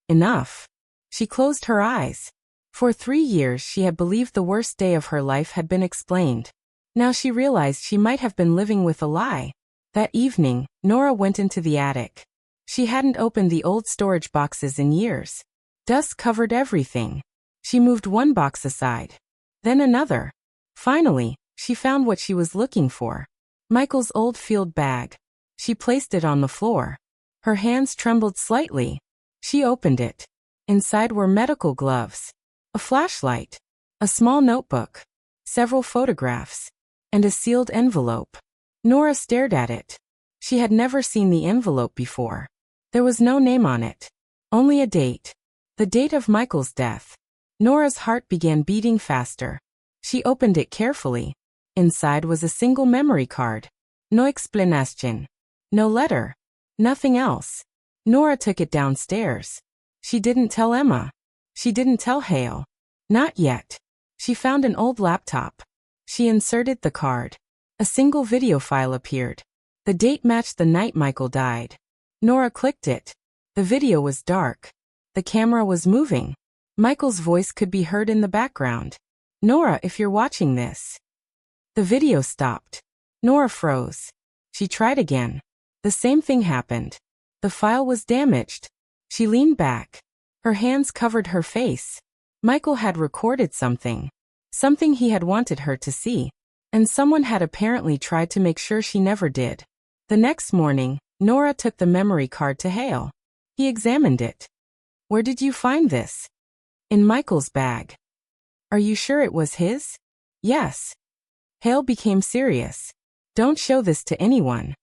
S1: Enough. She closed her eyes. For 3 years she had believed the worst day of her life had been explained. Now she realized she might have been living with a lie. That evening, Nora went into the attic. She hadn't opened the old storage boxes in years. Dust covered everything. She moved one box aside. Then another. Finally, she found what she was looking for. Michael's old field bag. She placed it on the floor. Her hands trembled slightly. She opened it. Inside were medical gloves, a flashlight, a small notebook, several photographs, and a sealed envelope. Nora stared at it. She had never seen the envelope before. There was no name on it. Only a date. The date of Michael's death. Nora's heart began beating faster. She opened it carefully. Inside was a single memory card. No explanation. No letter. Nothing else. Nora took it downstairs. She didn't tell Emma. She didn't tell Hale. Not yet. She found an old laptop. She inserted the card. A single video file appeared. The date matched the night Michael died. Nora clicked it. The video was dark. The camera was moving. Michael's voice could be heard in the background. Nora, if you're watching this. The video stopped. Nora froze. She tried again. The same thing happened. The file was damaged. She leaned back. Her hands covered her face. Michael had recorded something. Something he had wanted her to see. And someone had apparently tried to make sure she never did. The next morning, Nora took the memory card to Hale. He examined it. Where did you find this? In Michael's bag. Are you sure it was his? Yes. Hale became serious. Don't show this to anyone.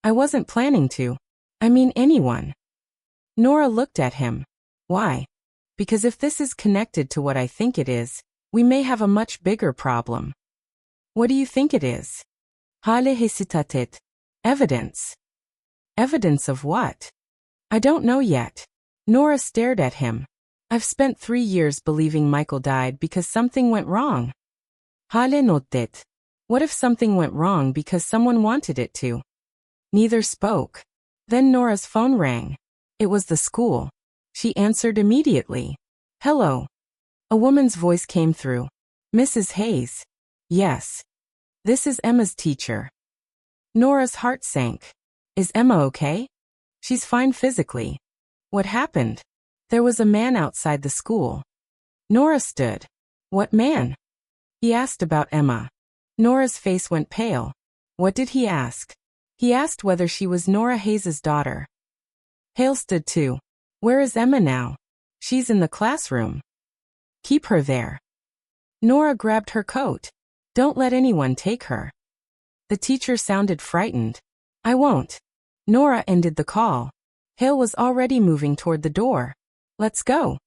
S1: I wasn't planning to. I mean anyone. Nora looked at him. Why? Because if this is connected to what I think it is, we may have a much bigger problem. What do you think it is? Hale hesitated. Evidence. Evidence of what? I don't know yet. Nora stared at him. I've spent 3 years believing Michael died because something went wrong. Hale noted. What if something went wrong because someone wanted it to? Neither spoke. Then Nora's phone rang. It was the school. She answered immediately. Hello. A woman's voice came through. Mrs. Hayes. Yes. This is Emma's teacher. Nora's heart sank. Is Emma okay? She's fine physically. What happened? There was a man outside the school. Nora stood. What man? He asked about Emma. Nora's face went pale. What did he ask? He asked whether she was Nora Hayes' daughter. Hale stood too. Where is Emma now? She's in the classroom. Keep her there. Nora grabbed her coat. Don't let anyone take her. The teacher sounded frightened. I won't. Nora ended the call. Hale was already moving toward the door. Let's go.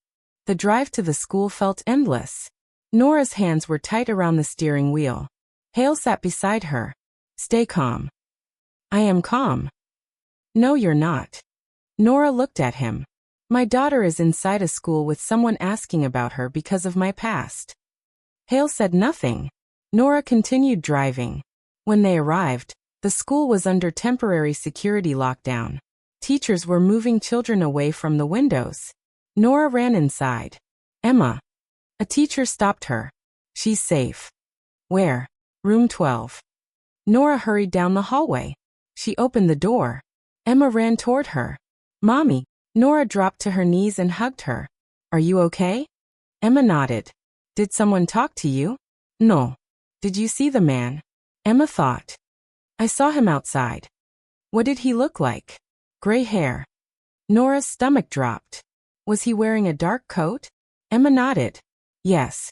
S1: The drive to the school felt endless. Nora's hands were tight around the steering wheel. Hale sat beside her. Stay calm. I am calm. No, you're not. Nora looked at him. My daughter is inside a school with someone asking about her because of my past. Hale said nothing. Nora continued driving. When they arrived, the school was under temporary security lockdown. Teachers were moving children away from the windows. Nora ran inside. Emma. A teacher stopped her. She's safe. Where? Room 12. Nora hurried down the hallway. She opened the door. Emma ran toward her. Mommy. Nora dropped to her knees and hugged her. Are you okay? Emma nodded. Did someone talk to you? No. Did you see the man? Emma thought. I saw him outside. What did he look like? Gray hair. Nora's stomach dropped. Was he wearing a dark coat? Emma nodded. Yes.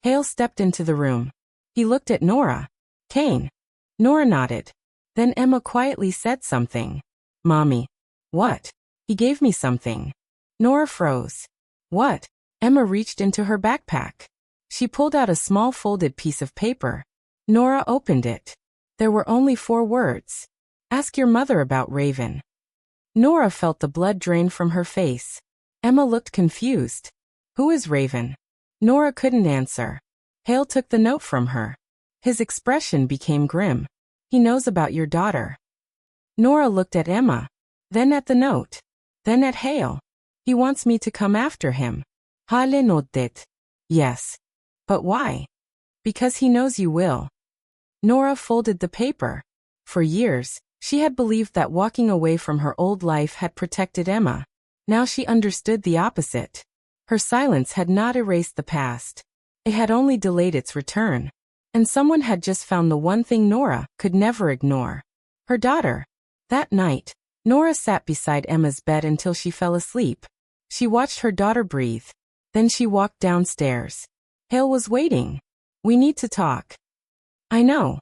S1: Hale stepped into the room. He looked at Nora. Kane. Nora nodded. Then Emma quietly said something. Mommy. What? He gave me something. Nora froze. What? Emma reached into her backpack. She pulled out a small folded piece of paper. Nora opened it. There were only 4 words. Ask your mother about Raven. Nora felt the blood drain from her face. Emma looked confused. Who is Raven? Nora couldn't answer. Hale took the note from her. His expression became grim. He knows about your daughter. Nora looked at Emma, then at the note, then at Hale. He wants me to come after him. Hale nodded. Yes. But why? Because he knows you will. Nora folded the paper. For years, she had believed that walking away from her old life had protected Emma. Now she understood the opposite. Her silence had not erased the past. It had only delayed its return. And someone had just found the one thing Nora could never ignore. Her daughter. That night, Nora sat beside Emma's bed until she fell asleep. She watched her daughter breathe. Then she walked downstairs. Hale was waiting. We need to talk. I know.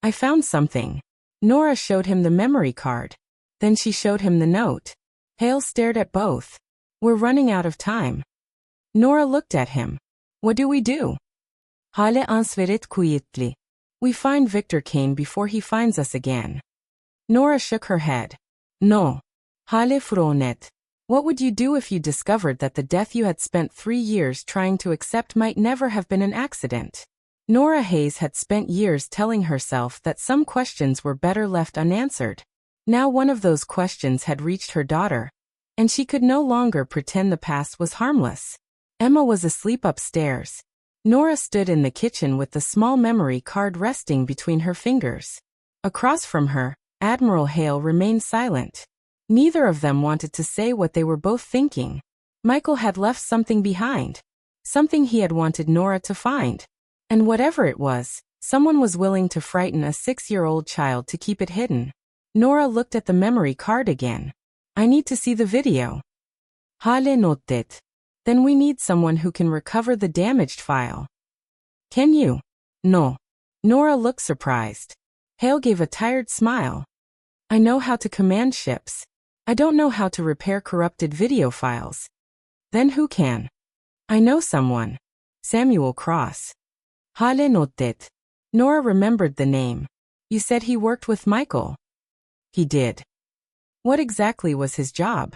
S1: I found something. Nora showed him the memory card. Then she showed him the note. Hale stared at both. We're running out of time. Nora looked at him. What do we do? Hale ansvaret quietly. We find Victor Kane before he finds us again. Nora shook her head. No. Hale fronet. What would you do if you discovered that the death you had spent 3 years trying to accept might never have been an accident? Nora Hayes had spent years telling herself that some questions were better left unanswered. Now one of those questions had reached her daughter, and she could no longer pretend the past was harmless. Emma was asleep upstairs. Nora stood in the kitchen with the small memory card resting between her fingers. Across from her, Admiral Hale remained silent. Neither of them wanted to say what they were both thinking. Michael had left something behind. Something he had wanted Nora to find. And whatever it was, someone was willing to frighten a 6-year-old child to keep it hidden. Nora looked at the memory card again. I need to see the video. Hale notet. Then we need someone who can recover the damaged file. Can you? No. Nora looked surprised. Hale gave a tired smile. I know how to command ships. I don't know how to repair corrupted video files. Then who can? I know someone. Samuel Cross. Hale notet. Nora remembered the name. You said he worked with Michael. He did. What exactly was his job?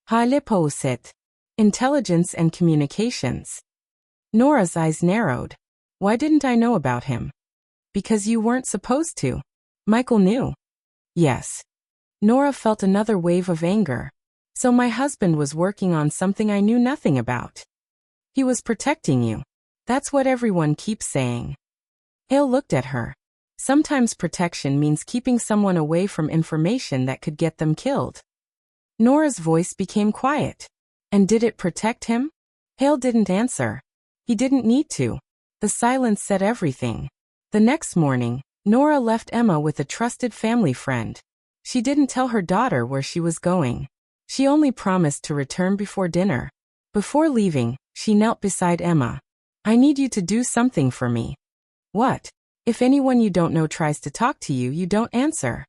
S1: Hale pouset. Intelligence and communications. Nora's eyes narrowed. Why didn't I know about him? Because you weren't supposed to. Michael knew. Yes. Nora felt another wave of anger. So my husband was working on something I knew nothing about. He was protecting you. That's what everyone keeps saying. Hale looked at her. Sometimes protection means keeping someone away from information that could get them killed. Nora's voice became quiet. And did it protect him? Hale didn't answer. He didn't need to. The silence said everything. The next morning, Nora left Emma with a trusted family friend. She didn't tell her daughter where she was going. She only promised to return before dinner. Before leaving, she knelt beside Emma. I need you to do something for me. What? If anyone you don't know tries to talk to you, you don't answer.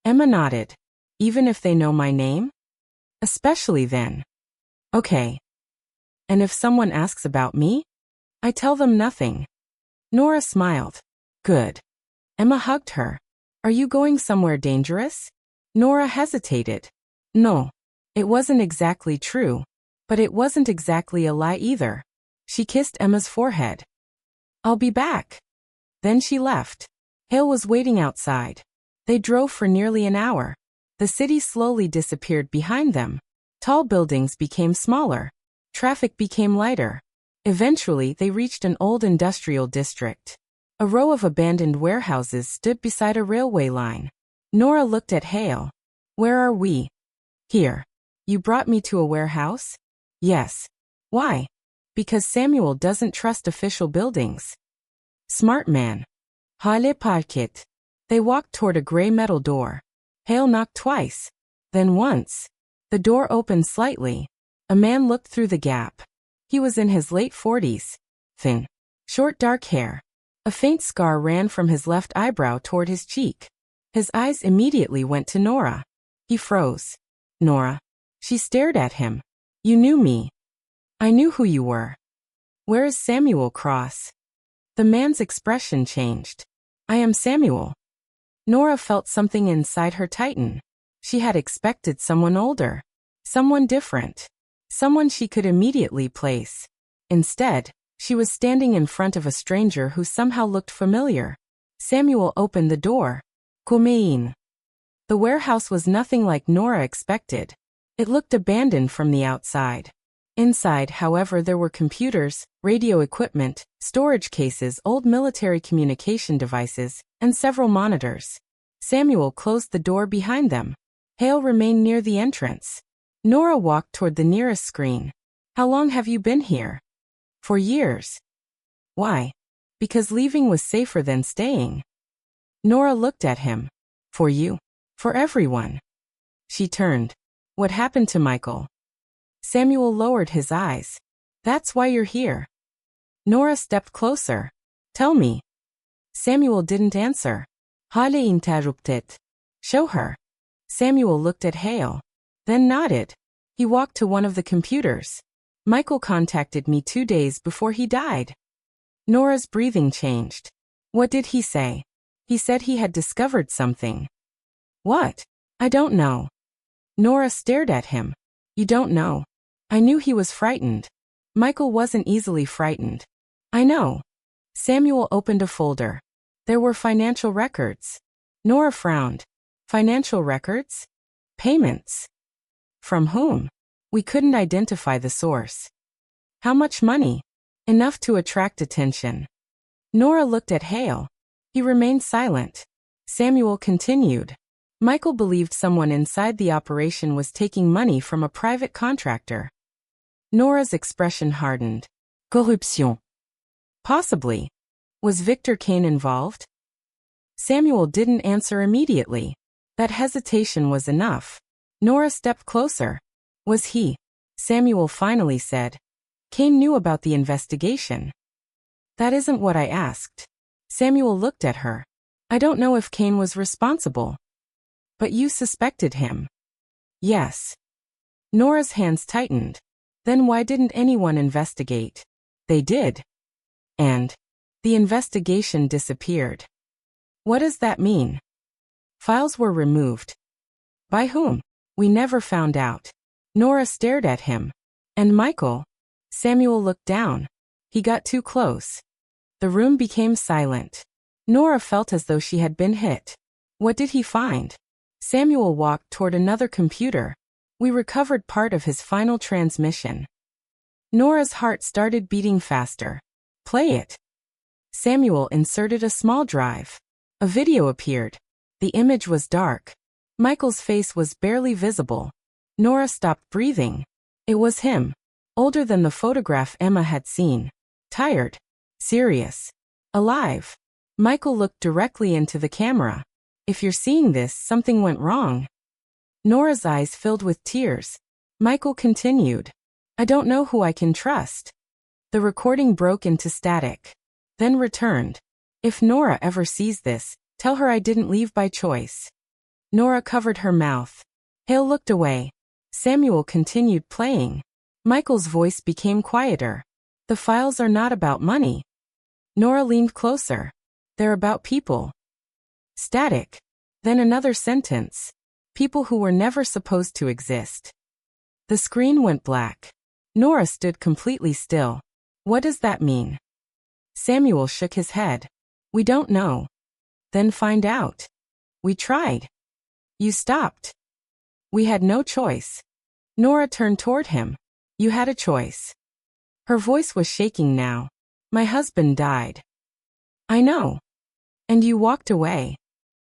S1: Emma nodded. Even if they know my name? Especially then. Okay. And if someone asks about me? I tell them nothing. Nora smiled. Good. Emma hugged her. Are you going somewhere dangerous? Nora hesitated. No. It wasn't exactly true. But it wasn't exactly a lie either. She kissed Emma's forehead. I'll be back. Then she left. Hale was waiting outside. They drove for nearly an hour. The city slowly disappeared behind them. Tall buildings became smaller. Traffic became lighter. Eventually, they reached an old industrial district. A row of abandoned warehouses stood beside a railway line. Nora looked at Hale. Where are we? Here. You brought me to a warehouse? Yes. Why? Because Samuel doesn't trust official buildings. Smart man. Hale parket. They walked toward a gray metal door. Hale knocked twice. Then once. The door opened slightly. A man looked through the gap. He was in his late 40s. Thin. Short dark hair. A faint scar ran from his left eyebrow toward his cheek. His eyes immediately went to Nora. He froze. Nora. She stared at him. You knew me. I knew who you were. Where is Samuel Cross? The man's expression changed. I am Samuel. Nora felt something inside her tighten. She had expected someone older. Someone different. Someone she could immediately place. Instead, she was standing in front of a stranger who somehow looked familiar. Samuel opened the door. Come in. The warehouse was nothing like Nora expected. It looked abandoned from the outside. Inside, however, there were computers, radio equipment, storage cases, old military communication devices, and several monitors. Samuel closed the door behind them. Hale remained near the entrance. Nora walked toward the nearest screen. How long have you been here? For years. Why? Because leaving was safer than staying. Nora looked at him. For you. For everyone. She turned. What happened to Michael? Samuel lowered his eyes. That's why you're here. Nora stepped closer. Tell me. Samuel didn't answer. Hale interrupted. Show her. Samuel looked at Hale. Then nodded. He walked to one of the computers. Michael contacted me 2 days before he died. Nora's breathing changed. What did he say? He said he had discovered something. What? I don't know. Nora stared at him. You don't know? I knew he was frightened. Michael wasn't easily frightened. I know. Samuel opened a folder. There were financial records. Nora frowned. Financial records? Payments. From whom? We couldn't identify the source. How much money? Enough to attract attention. Nora looked at Hale. He remained silent. Samuel continued. Michael believed someone inside the operation was taking money from a private contractor. Nora's expression hardened. Corruption. Possibly. Was Victor Kane involved? Samuel didn't answer immediately. That hesitation was enough. Nora stepped closer. Was he? Samuel finally said. Kane knew about the investigation. That isn't what I asked. Samuel looked at her. I don't know if Kane was responsible. But you suspected him. Yes. Nora's hands tightened. Then why didn't anyone investigate? They did. And the investigation disappeared. What does that mean? Files were removed. By whom? We never found out. Nora stared at him. And Michael? Samuel looked down. He got too close. The room became silent. Nora felt as though she had been hit. What did he find? Samuel walked toward another computer. We recovered part of his final transmission. Nora's heart started beating faster. Play it. Samuel inserted a small drive. A video appeared. The image was dark. Michael's face was barely visible. Nora stopped breathing. It was him. Older than the photograph Emma had seen. Tired. Serious. Alive. Michael looked directly into the camera. If you're seeing this, something went wrong. Nora's eyes filled with tears. Michael continued. I don't know who I can trust. The recording broke into static. Then returned. If Nora ever sees this, tell her I didn't leave by choice. Nora covered her mouth. Hale looked away. Samuel continued playing. Michael's voice became quieter. The files are not about money. Nora leaned closer. They're about people. Static. Then another sentence. People who were never supposed to exist. The screen went black. Nora stood completely still. What does that mean? Samuel shook his head. We don't know. Then find out. We tried. You stopped. We had no choice. Nora turned toward him. You had a choice. Her voice was shaking now. My husband died. I know. And you walked away.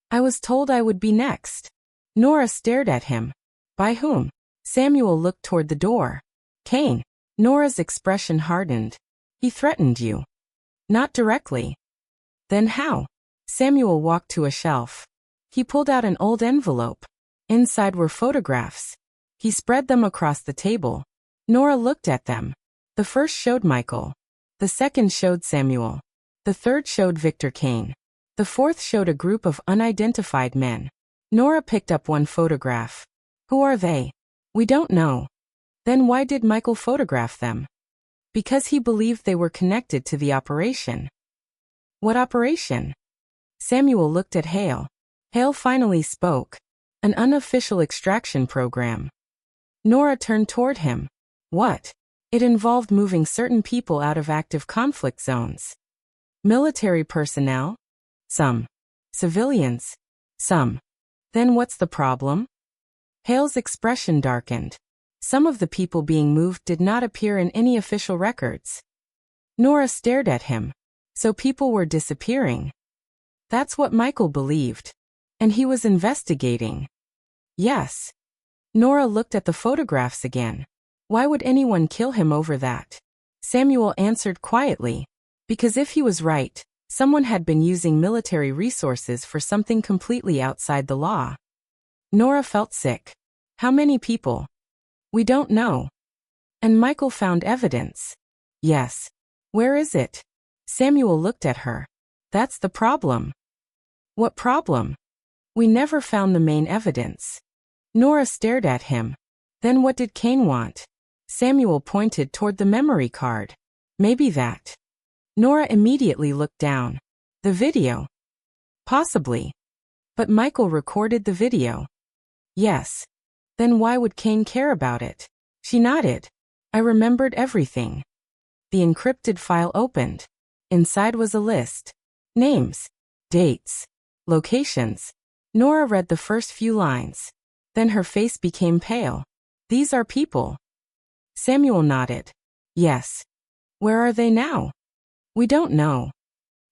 S1: I was told I would be next. Nora stared at him. By whom? Samuel looked toward the door. Kane. Nora's expression hardened. He threatened you. Not directly. Then how? Samuel walked to a shelf. He pulled out an old envelope. Inside were photographs. He spread them across the table. Nora looked at them. The first showed Michael. The second showed Samuel. The third showed Victor Kane. The fourth showed a group of unidentified men. Nora picked up one photograph. Who are they? We don't know. Then why did Michael photograph them? Because he believed they were connected to the operation. What operation? Samuel looked at Hale. Hale finally spoke. An unofficial extraction program. Nora turned toward him. What? It involved moving certain people out of active conflict zones. Military personnel? Some. Civilians? Some. Then what's the problem? Hale's expression darkened. Some of the people being moved did not appear in any official records. Nora stared at him. So people were disappearing. That's what Michael believed. And he was investigating. Yes. Nora looked at the photographs again. Why would anyone kill him over that? Samuel answered quietly. Because if he was right, someone had been using military resources for something completely outside the law. Nora felt sick. How many people? We don't know. And Michael found evidence. Yes. Where is it? Samuel looked at her. That's the problem. What problem? We never found the main evidence. Nora stared at him. Then what did Kane want? Samuel pointed toward the memory card. Maybe that. Nora immediately looked down. The video. Possibly. But Michael recorded the video. Yes. Then why would Kane care about it? She nodded. I remembered everything. The encrypted file opened. Inside was a list. Names. Dates. Locations. Nora read the first few lines. Then her face became pale. These are people. Samuel nodded. Yes. Where are they now? We don't know.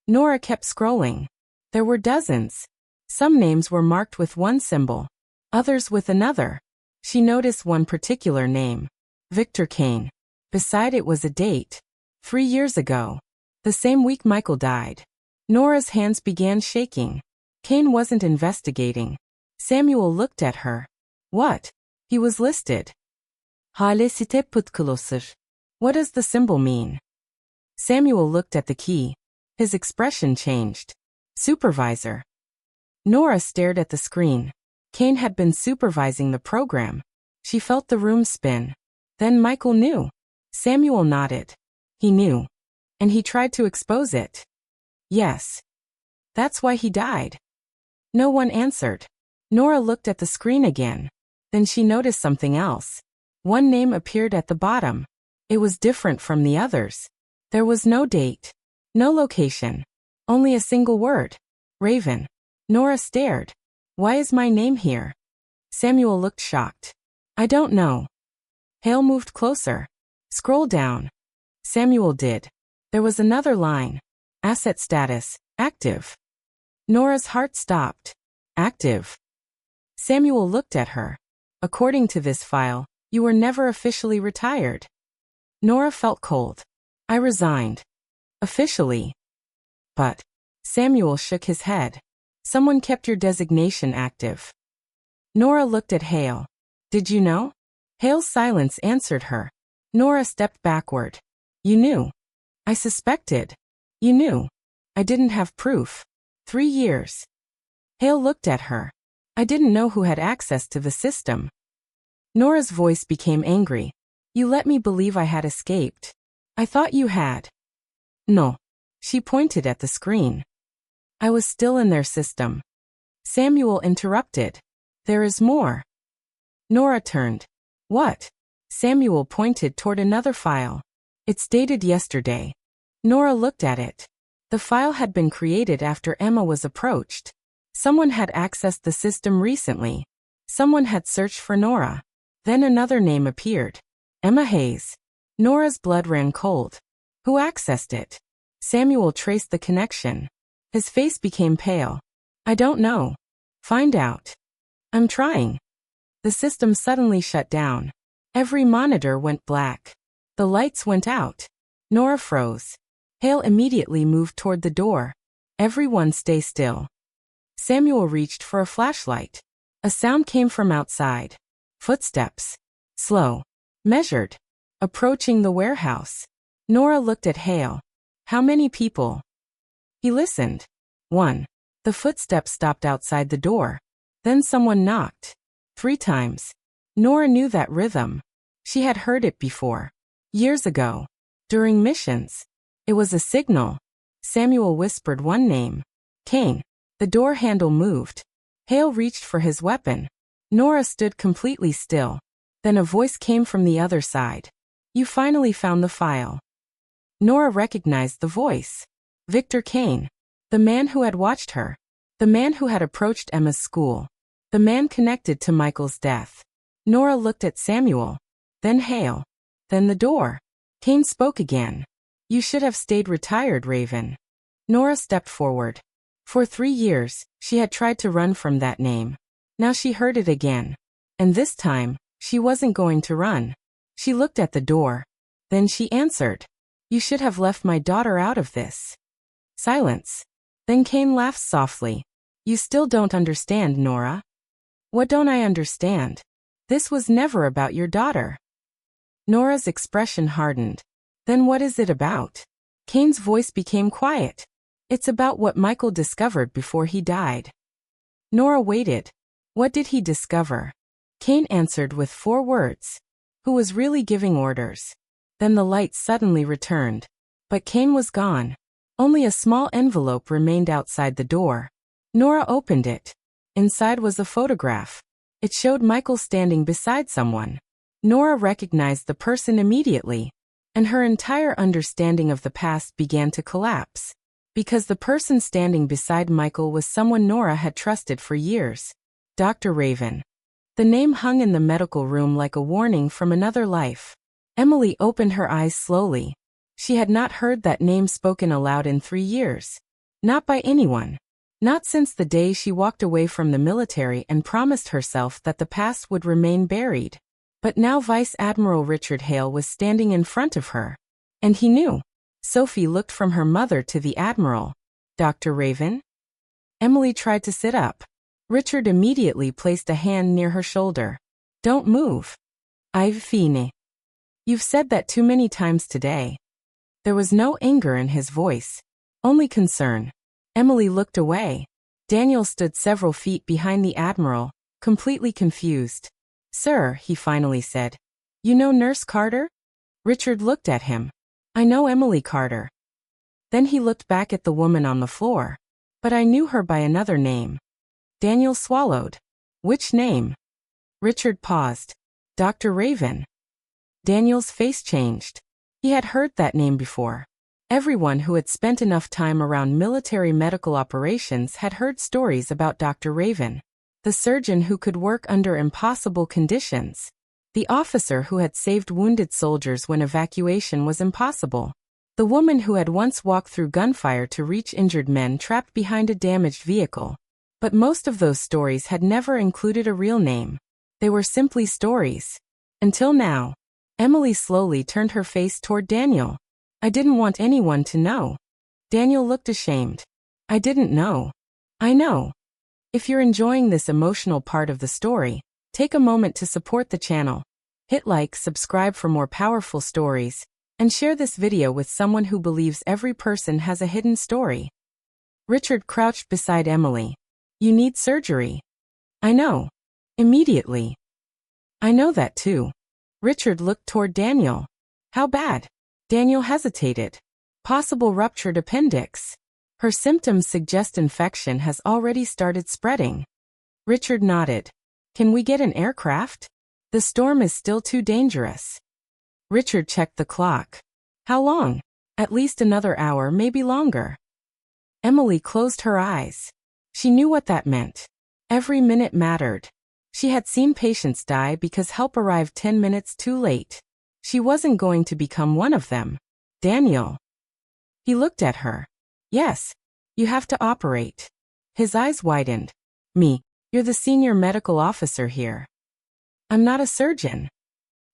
S1: Nora kept scrolling. There were dozens. Some names were marked with one symbol, others with another. She noticed one particular name. Victor Kane. Beside it was a date. 3 years ago. The same week Michael died. Nora's hands began shaking. Kane wasn't investigating. Samuel looked at her. What? He was listed. Halesite putkılosur. What does the symbol mean? Samuel looked at the key. His expression changed. Supervisor. Nora stared at the screen. Kane had been supervising the program. She felt the room spin. Then Michael knew. Samuel nodded. He knew. And he tried to expose it. Yes. That's why he died. No one answered. Nora looked at the screen again. Then she noticed something else. One name appeared at the bottom. It was different from the others. There was no date. No location. Only a single word. Raven. Nora stared. Why is my name here? Samuel looked shocked. I don't know. Hale moved closer. Scroll down. Samuel did. There was another line. Asset status, active. Nora's heart stopped. Active. Samuel looked at her. According to this file, you were never officially retired. Nora felt cold. I resigned. Officially. But. Samuel shook his head. Someone kept your designation active. Nora looked at Hale. Did you know? Hale's silence answered her. Nora stepped backward. You knew. I suspected. You knew. I didn't have proof. 3 years. Hale looked at her. I didn't know who had access to the system. Nora's voice became angry. You let me believe I had escaped. I thought you had. No. She pointed at the screen. I was still in their system. Samuel interrupted. There is more. Nora turned. What? Samuel pointed toward another file. It's dated yesterday. Nora looked at it. The file had been created after Emma was approached. Someone had accessed the system recently. Someone had searched for Nora. Then another name appeared. Emma Hayes. Nora's blood ran cold. Who accessed it? Samuel traced the connection. His face became pale. I don't know. Find out. I'm trying. The system suddenly shut down. Every monitor went black. The lights went out. Nora froze. Hale immediately moved toward the door. Everyone stay still. Samuel reached for a flashlight. A sound came from outside. Footsteps. Slow. Measured. Approaching the warehouse. Nora looked at Hale. How many people? He listened. 1. The footsteps stopped outside the door. Then someone knocked. 3 times. Nora knew that rhythm. She had heard it before. Years ago. During missions. It was a signal. Samuel whispered one name. Kane. The door handle moved. Hale reached for his weapon. Nora stood completely still. Then a voice came from the other side. You finally found the file. Nora recognized the voice. Victor Kane. The man who had watched her. The man who had approached Emma's school. The man connected to Michael's death. Nora looked at Samuel. Then Hale. Then the door. Kane spoke again. You should have stayed retired, Raven. Nora stepped forward. For 3 years, she had tried to run from that name. Now she heard it again. And this time, she wasn't going to run. She looked at the door. Then she answered. You should have left my daughter out of this. Silence. Then Kane laughed softly. You still don't understand, Nora. What don't I understand? This was never about your daughter. Nora's expression hardened. Then what is it about? Kane's voice became quiet. It's about what Michael discovered before he died. Nora waited. What did he discover? Kane answered with 4 words. Who was really giving orders? Then the light suddenly returned. But Kane was gone. Only a small envelope remained outside the door. Nora opened it. Inside was a photograph. It showed Michael standing beside someone. Nora recognized the person immediately, and her entire understanding of the past began to collapse. Because the person standing beside Michael was someone Nora had trusted for years. Dr. Raven. The name hung in the medical room like a warning from another life. Emily opened her eyes slowly. She had not heard that name spoken aloud in 3 years. Not by anyone. Not since the day she walked away from the military and promised herself that the past would remain buried. But now Vice Admiral Richard Hale was standing in front of her. And he knew. Sophie looked from her mother to the Admiral. Dr. Raven? Emily tried to sit up. Richard immediately placed a hand near her shoulder. Don't move. I've fine. You've said that too many times today. There was no anger in his voice. Only concern. Emily looked away. Daniel stood several feet behind the Admiral, completely confused. Sir, he finally said. You know Nurse Carter? Richard looked at him. I know Emily Carter. Then he looked back at the woman on the floor. But I knew her by another name. Daniel swallowed. Which name? Richard paused. Dr. Raven. Daniel's face changed. He had heard that name before. Everyone who had spent enough time around military medical operations had heard stories about Dr. Raven. The surgeon who could work under impossible conditions. The officer who had saved wounded soldiers when evacuation was impossible. The woman who had once walked through gunfire to reach injured men trapped behind a damaged vehicle. But most of those stories had never included a real name. They were simply stories. Until now. Emily slowly turned her face toward Daniel. I didn't want anyone to know. Daniel looked ashamed. I didn't know. I know. If you're enjoying this emotional part of the story, take a moment to support the channel. Hit like, subscribe for more powerful stories, and share this video with someone who believes every person has a hidden story. Richard crouched beside Emily. You need surgery. I know. Immediately. I know that too. Richard looked toward Daniel. How bad? Daniel hesitated. Possible ruptured appendix. Her symptoms suggest infection has already started spreading. Richard nodded. Can we get an aircraft? The storm is still too dangerous. Richard checked the clock. How long? At least another hour, maybe longer. Emily closed her eyes. She knew what that meant. Every minute mattered. She had seen patients die because help arrived 10 minutes too late. She wasn't going to become one of them. Daniel. He looked at her. Yes. You have to operate. His eyes widened. Me. You're the senior medical officer here. I'm not a surgeon.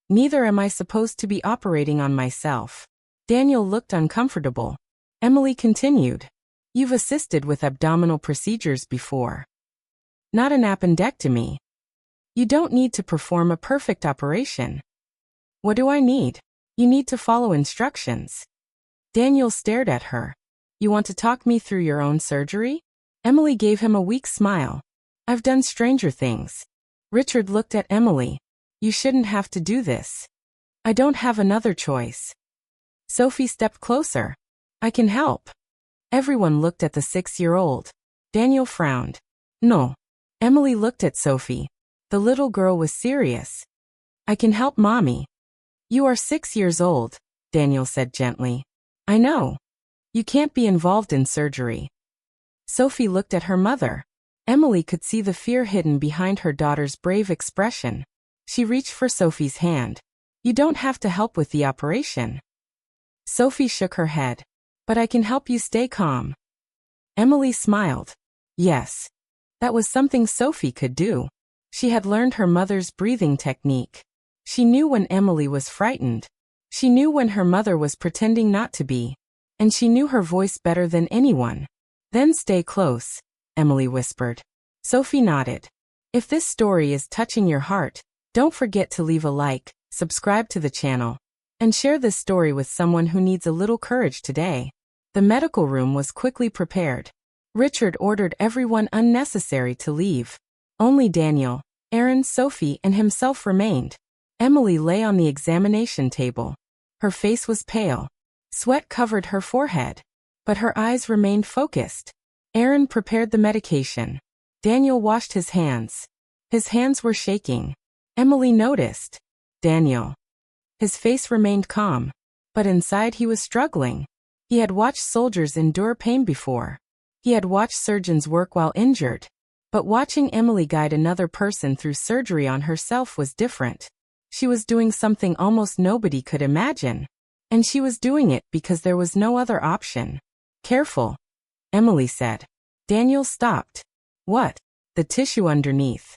S1: Neither am I supposed to be operating on myself. Daniel looked uncomfortable. Emily continued. You've assisted with abdominal procedures before. Not an appendectomy. You don't need to perform a perfect operation. What do I need? You need to follow instructions. Daniel stared at her. You want to talk me through your own surgery? Emily gave him a weak smile. I've done stranger things. Richard looked at Emily. You shouldn't have to do this. I don't have another choice. Sophie stepped closer. I can help. Everyone looked at the 6-year-old. Daniel frowned. No. Emily looked at Sophie. The little girl was serious. I can help Mommy. You are 6 years old, Daniel said gently. I know. You can't be involved in surgery. Sophie looked at her mother. Emily could see the fear hidden behind her daughter's brave expression. She reached for Sophie's hand. You don't have to help with the operation. Sophie shook her head. But I can help you stay calm. Emily smiled. Yes. That was something Sophie could do. She had learned her mother's breathing technique. She knew when Emily was frightened. She knew when her mother was pretending not to be. And she knew her voice better than anyone. Then stay close, Emily whispered. Sophie nodded. If this story is touching your heart, don't forget to leave a like, subscribe to the channel, and share this story with someone who needs a little courage today. The medical room was quickly prepared. Richard ordered everyone unnecessary to leave. Only Daniel, Aaron, Sophie, and himself remained. Emily lay on the examination table. Her face was pale. Sweat covered her forehead. But her eyes remained focused. Aaron prepared the medication. Daniel washed his hands. His hands were shaking. Emily noticed. Daniel. His face remained calm. But inside he was struggling. He had watched soldiers endure pain before. He had watched surgeons work while injured. But watching Emily guide another person through surgery on herself was different. She was doing something almost nobody could imagine. And she was doing it because there was no other option. Careful, Emily said. Daniel stopped. What? The tissue underneath.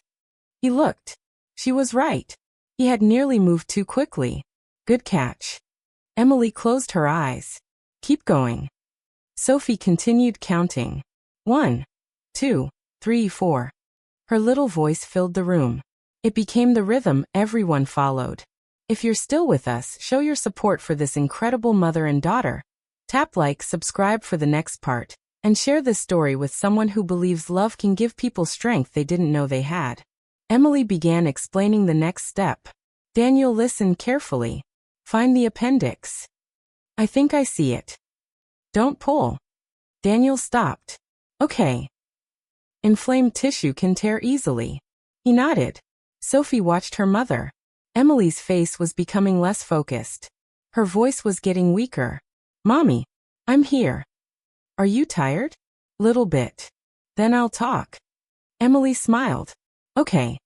S1: He looked. She was right. He had nearly moved too quickly. Good catch. Emily closed her eyes. Keep going. Sophie continued counting. 1, 2, 3, 4. Her little voice filled the room. It became the rhythm everyone followed. If you're still with us, show your support for this incredible mother and daughter. Tap like, subscribe for the next part, and share this story with someone who believes love can give people strength they didn't know they had. Emily began explaining the next step. Daniel listened carefully. Find the appendix. I think I see it. Don't pull. Daniel stopped. Okay. Inflamed tissue can tear easily. He nodded. Sophie watched her mother. Emily's face was becoming less focused. Her voice was getting weaker. Mommy, I'm here. Are you tired? Little bit. Then I'll talk. Emily smiled. Okay.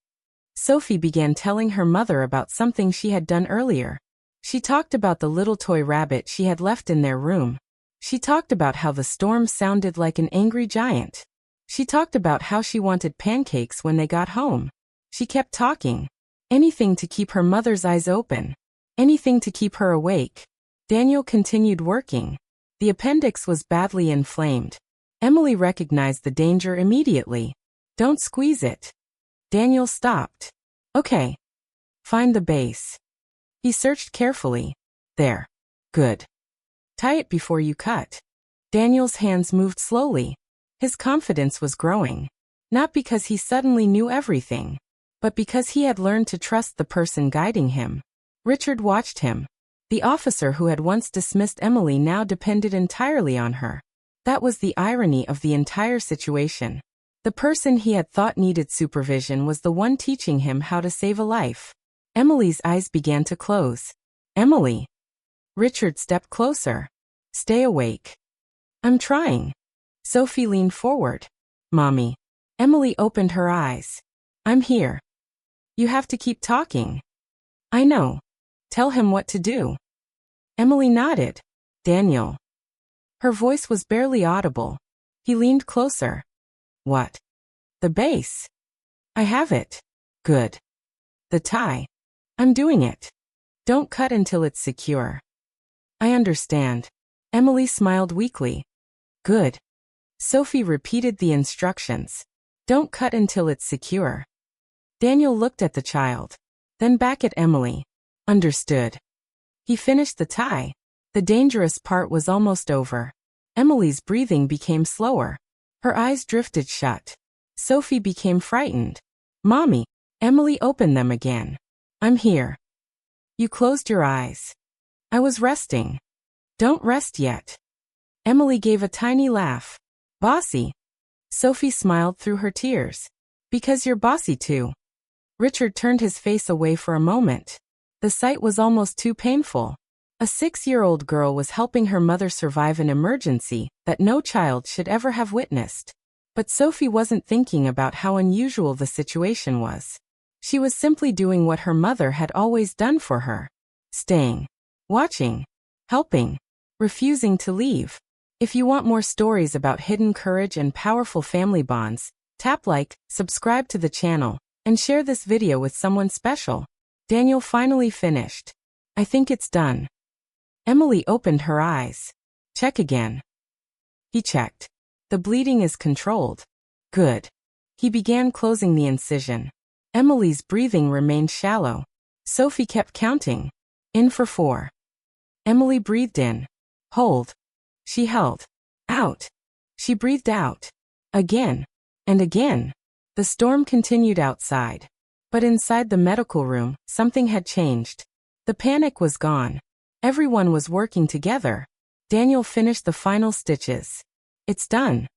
S1: Sophie began telling her mother about something she had done earlier. She talked about the little toy rabbit she had left in their room. She talked about how the storm sounded like an angry giant. She talked about how she wanted pancakes when they got home. She kept talking. Anything to keep her mother's eyes open. Anything to keep her awake. Daniel continued working. The appendix was badly inflamed. Emily recognized the danger immediately. Don't squeeze it. Daniel stopped. Okay. Find the base. He searched carefully. There. Good. Tie it before you cut. Daniel's hands moved slowly. His confidence was growing. Not because he suddenly knew everything, but because he had learned to trust the person guiding him. Richard watched him. The officer who had once dismissed Emily now depended entirely on her. That was the irony of the entire situation. The person he had thought needed supervision was the one teaching him how to save a life. Emily's eyes began to close. Emily. Richard stepped closer. Stay awake. I'm trying. Sophie leaned forward. Mommy. Emily opened her eyes. I'm here. You have to keep talking. I know. Tell him what to do. Emily nodded. Daniel. Her voice was barely audible. He leaned closer. What? The base. I have it. Good. The tie. I'm doing it. Don't cut until it's secure. I understand. Emily smiled weakly. Good. Sophie repeated the instructions. Don't cut until it's secure. Daniel looked at the child. Then back at Emily. Understood. He finished the tie. The dangerous part was almost over. Emily's breathing became slower. Her eyes drifted shut. Sophie became frightened. Mommy. Emily opened them again. I'm here. You closed your eyes. I was resting. Don't rest yet. Emily gave a tiny laugh. Bossy. Sophie smiled through her tears. Because you're bossy too. Richard turned his face away for a moment. The sight was almost too painful. A 6-year-old girl was helping her mother survive an emergency that no child should ever have witnessed. But Sophie wasn't thinking about how unusual the situation was. She was simply doing what her mother had always done for her. Staying. Watching. Helping. Refusing to leave. If you want more stories about hidden courage and powerful family bonds, tap like, subscribe to the channel, and share this video with someone special. Daniel finally finished. I think it's done. Emily opened her eyes. Check again. He checked. The bleeding is controlled. Good. He began closing the incision. Emily's breathing remained shallow. Sophie kept counting. In for 4. Emily breathed in. Hold. She held. Out. She breathed out. Again. And again. The storm continued outside. But inside the medical room, something had changed. The panic was gone. Everyone was working together. Daniel finished the final stitches. It's done.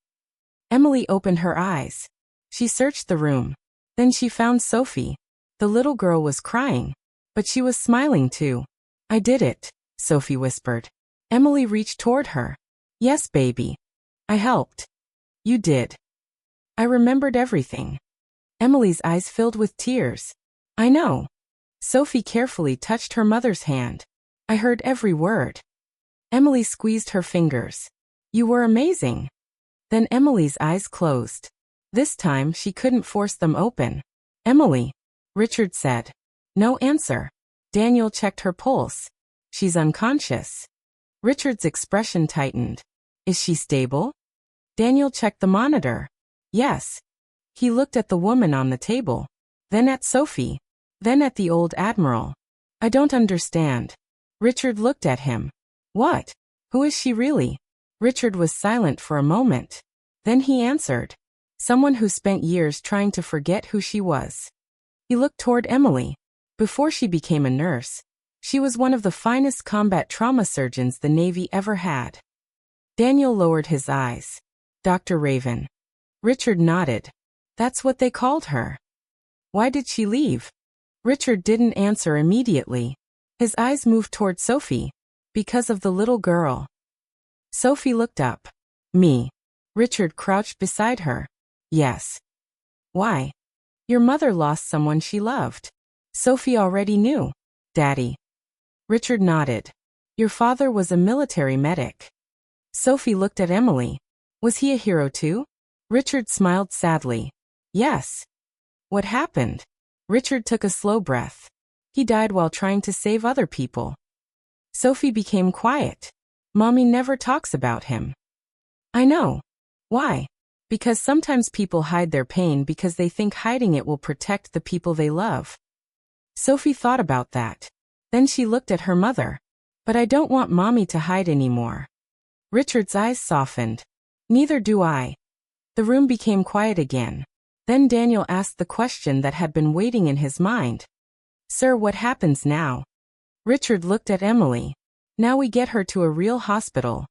S1: Emily opened her eyes. She searched the room. Then she found Sophie. The little girl was crying, but she was smiling too. I did it, Sophie whispered. Emily reached toward her. Yes, baby. I helped. You did. I remembered everything. Emily's eyes filled with tears. I know. Sophie carefully touched her mother's hand. I heard every word. Emily squeezed her fingers. You were amazing. Then Emily's eyes closed. This time she couldn't force them open. Emily, Richard said. No answer. Daniel checked her pulse. She's unconscious. Richard's expression tightened. Is she stable? Daniel checked the monitor. Yes. He looked at the woman on the table. Then at Sophie. Then at the old admiral. I don't understand. Richard looked at him. What? Who is she really? Richard was silent for a moment. Then he answered. Someone who spent years trying to forget who she was. He looked toward Emily. Before she became a nurse, she was one of the finest combat trauma surgeons the Navy ever had. Daniel lowered his eyes. Dr. Raven. Richard nodded. That's what they called her. Why did she leave? Richard didn't answer immediately. His eyes moved toward Sophie. Because of the little girl. Sophie looked up. Me. Richard crouched beside her. Yes. Why? Your mother lost someone she loved. Sophie already knew. Daddy. Richard nodded. Your father was a military medic. Sophie looked at Emily. Was he a hero too? Richard smiled sadly. Yes. What happened? Richard took a slow breath. He died while trying to save other people. Sophie became quiet. Mommy never talks about him. I know. Why? Because sometimes people hide their pain because they think hiding it will protect the people they love. Sophie thought about that. Then she looked at her mother. But I don't want Mommy to hide anymore. Richard's eyes softened. Neither do I. The room became quiet again. Then Daniel asked the question that had been waiting in his mind. Sir, what happens now? Richard looked at Emily. Now we get her to a real hospital.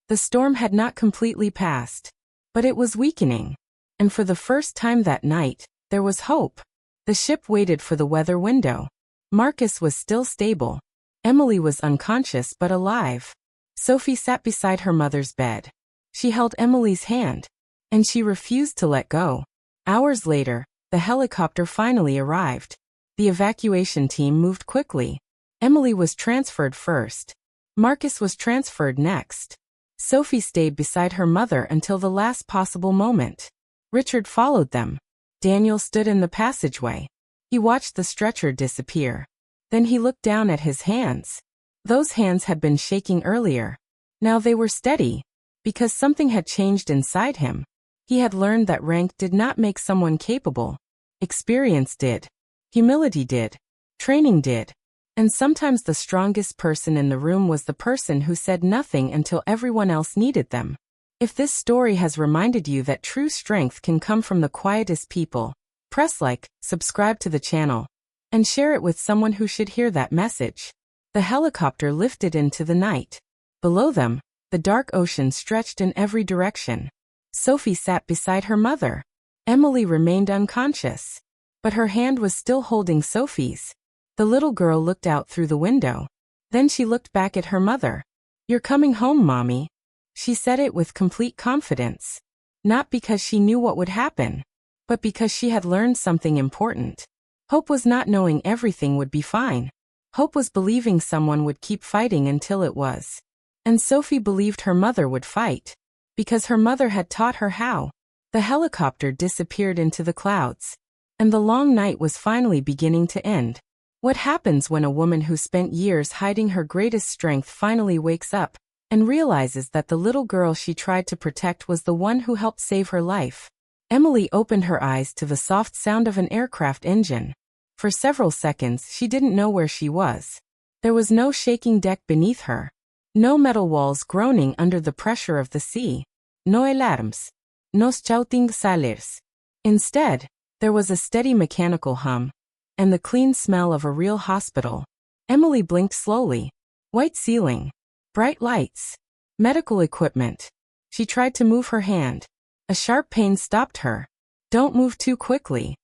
S1: The storm had not completely passed. But it was weakening. And for the first time that night, there was hope. The ship waited for the weather window. Marcus was still stable. Emily was unconscious but alive. Sophie sat beside her mother's bed. She held Emily's hand. And she refused to let go. Hours later, the helicopter finally arrived. The evacuation team moved quickly. Emily was transferred first. Marcus was transferred next. Sophie stayed beside her mother until the last possible moment. Richard followed them. Daniel stood in the passageway. He watched the stretcher disappear. Then he looked down at his hands. Those hands had been shaking earlier. Now they were steady. Because something had changed inside him. He had learned that rank did not make someone capable. Experience did. Humility did. Training did. And sometimes the strongest person in the room was the person who said nothing until everyone else needed them. If this story has reminded you that true strength can come from the quietest people, press like, subscribe to the channel, and share it with someone who should hear that message. The helicopter lifted into the night. Below them, the dark ocean stretched in every direction. Sophie sat beside her mother. Emily remained unconscious. But her hand was still holding Sophie's. The little girl looked out through the window. Then she looked back at her mother. You're coming home, Mommy. She said it with complete confidence. Not because she knew what would happen, but because she had learned something important. Hope was not knowing everything would be fine. Hope was believing someone would keep fighting until it was. And Sophie believed her mother would fight. Because her mother had taught her how. The helicopter disappeared into the clouds. And the long night was finally beginning to end. What happens when a woman who spent years hiding her greatest strength finally wakes up and realizes that the little girl she tried to protect was the one who helped save her life? Emily opened her eyes to the soft sound of an aircraft engine. For several seconds she didn't know where she was. There was no shaking deck beneath her. No metal walls groaning under the pressure of the sea. No alarms. No shouting sailors. Instead, There was a steady mechanical hum, and the clean smell of a real hospital. Emily blinked slowly. White ceiling. Bright lights. Medical equipment. She tried to move her hand. A sharp pain stopped her. Don't move too quickly.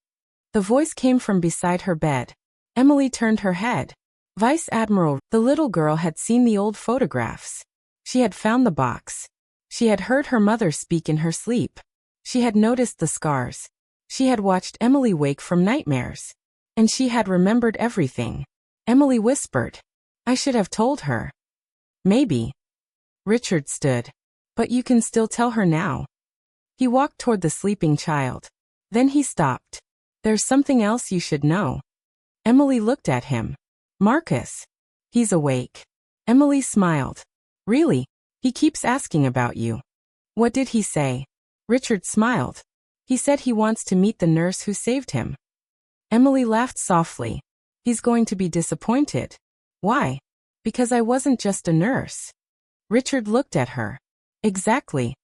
S1: The voice came from beside her bed. Emily turned her head. Vice Admiral, the little girl had seen the old photographs. She had found the box. She had heard her mother speak in her sleep. She had noticed the scars. She had watched Emily wake from nightmares. And she had remembered everything. Emily whispered. I should have told her. Maybe. Richard stood. But you can still tell her now. He walked toward the sleeping child. Then he stopped. There's something else you should know. Emily looked at him. Marcus. He's awake. Emily smiled. Really? He keeps asking about you. What did he say? Richard smiled. He said he wants to meet the nurse who saved him. Emily laughed softly. He's going to be disappointed. Why? Because I wasn't just a nurse. Richard looked at her. Exactly.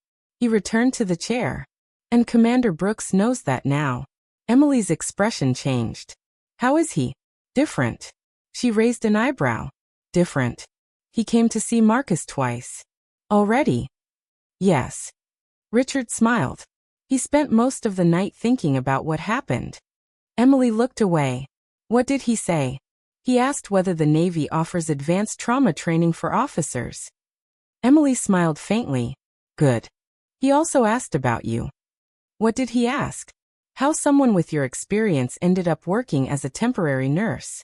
S1: He returned to the chair. And Commander Brooks knows that now. Emily's expression changed. How is he? Different. She raised an eyebrow. Different. He came to see Marcus twice. Already? Yes. Richard smiled. He spent most of the night thinking about what happened. Emily looked away. What did he say? He asked whether the Navy offers advanced trauma training for officers. Emily smiled faintly. Good. He also asked about you. What did he ask? How someone with your experience ended up working as a temporary nurse.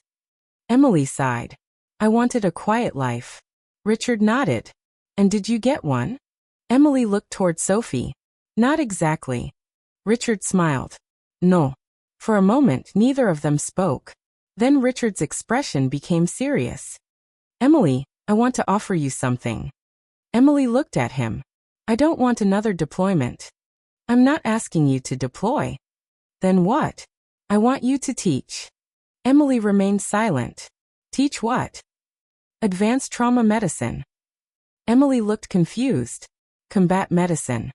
S1: Emily sighed. I wanted a quiet life. Richard nodded. And did you get one? Emily looked toward Sophie. Not exactly. Richard smiled. No. For a moment, neither of them spoke. Then Richard's expression became serious. Emily, I want to offer you something. Emily looked at him. I don't want another deployment. I'm not asking you to deploy. Then what? I want you to teach. Emily remained silent. Teach what? Advanced trauma medicine. Emily looked confused. Combat medicine.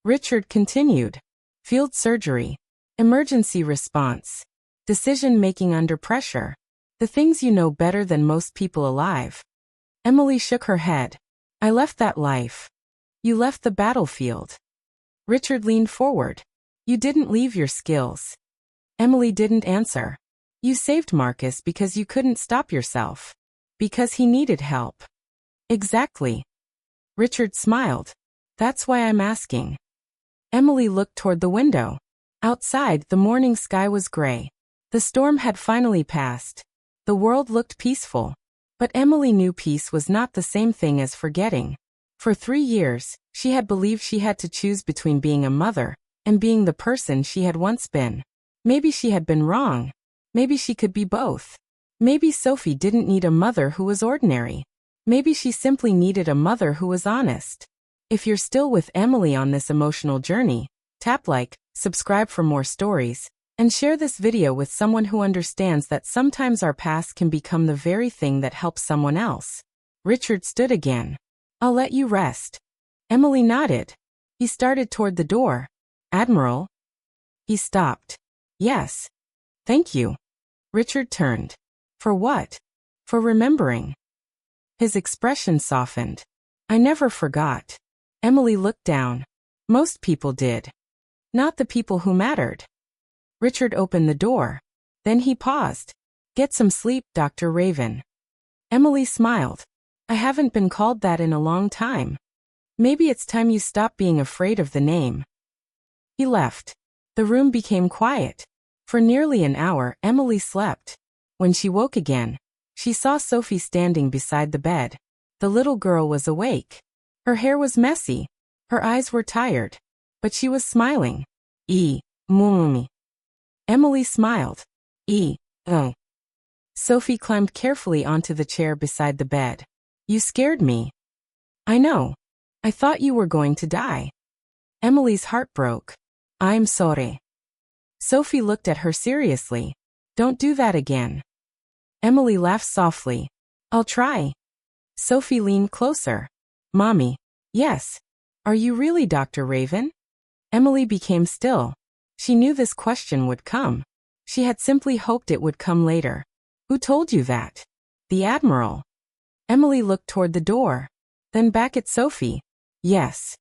S1: Richard continued. Field surgery. Emergency response. Decision-making under pressure. The things you know better than most people alive. Emily shook her head. I left that life. You left the battlefield. Richard leaned forward. You didn't leave your skills. Emily didn't answer. You saved Marcus because you couldn't stop yourself. Because he needed help. Exactly. Richard smiled. That's why I'm asking. Emily looked toward the window. Outside, the morning sky was gray. The storm had finally passed. The world looked peaceful. But Emily knew peace was not the same thing as forgetting. For 3 years, she had believed she had to choose between being a mother and being the person she had once been. Maybe she had been wrong. Maybe she could be both. Maybe Sophie didn't need a mother who was ordinary. Maybe she simply needed a mother who was honest. If you're still with Emily on this emotional journey, tap like, subscribe for more stories, and share this video with someone who understands that sometimes our past can become the very thing that helps someone else. Richard stood again. I'll let you rest. Emily nodded. He started toward the door. Admiral? He stopped. Yes. Thank you. Richard turned. For what? For remembering. His expression softened. I never forgot. Emily looked down. Most people did. Not the people who mattered. Richard opened the door. Then he paused. Get some sleep, Dr. Raven. Emily smiled. I haven't been called that in a long time. Maybe it's time you stop being afraid of the name. He left. The room became quiet. For nearly an hour, Emily slept. When she woke again, she saw Sophie standing beside the bed. The little girl was awake. Her hair was messy. Her eyes were tired. But she was smiling. Mummy. Emily smiled. Oh. Sophie climbed carefully onto the chair beside the bed. You scared me. I know. I thought you were going to die. Emily's heart broke. I'm sorry. Sophie looked at her seriously. Don't do that again. Emily laughed softly. I'll try. Sophie leaned closer. Mommy. Yes. Are you really Dr. Raven? Emily became still. She knew this question would come. She had simply hoped it would come later. Who told you that? The Admiral. Emily looked toward the door. Then back at Sophie. Yes.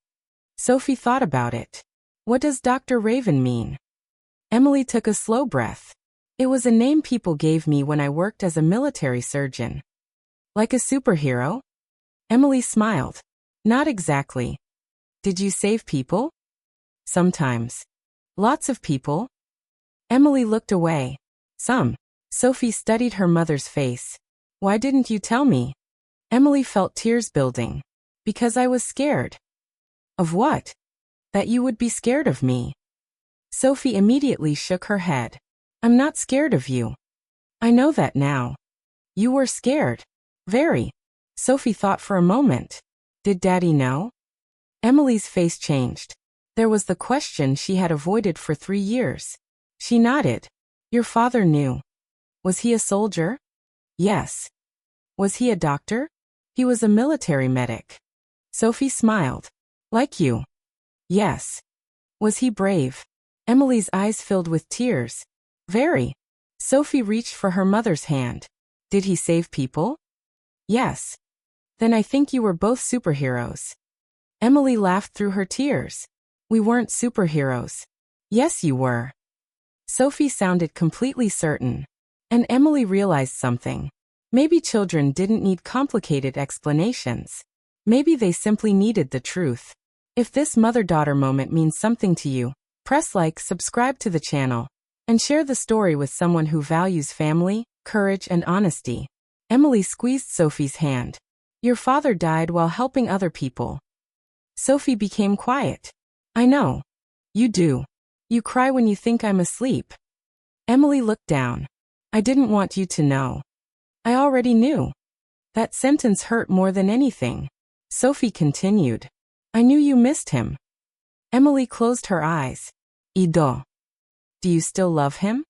S1: Sophie thought about it. What does Dr. Raven mean? Emily took a slow breath. It was a name people gave me when I worked as a military surgeon. Like a superhero? Emily smiled. Not exactly. Did you save people? Sometimes. Lots of people? Emily looked away. Some. Sophie studied her mother's face. Why didn't you tell me? Emily felt tears building. Because I was scared. Of what? That you would be scared of me. Sophie immediately shook her head. I'm not scared of you. I know that now. You were scared. Very. Sophie thought for a moment. Did Daddy know? Emily's face changed. There was the question she had avoided for 3 years. She nodded. Your father knew. Was he a soldier? Yes. Was he a doctor? He was a military medic. Sophie smiled. Like you. Yes. Was he brave? Emily's eyes filled with tears. Very. Sophie reached for her mother's hand. Did he save people? Yes. Then I think you were both superheroes. Emily laughed through her tears. We weren't superheroes. Yes, you were. Sophie sounded completely certain. And Emily realized something. Maybe children didn't need complicated explanations. Maybe they simply needed the truth. If this mother-daughter moment means something to you, press like, subscribe to the channel, and share the story with someone who values family, courage, and honesty. Emily squeezed Sophie's hand. Your father died while helping other people. Sophie became quiet. I know. You do. You cry when you think I'm asleep. Emily looked down. I didn't want you to know. I already knew. That sentence hurt more than anything. Sophie continued. I knew you missed him. Emily closed her eyes. Ido. Do you still love him?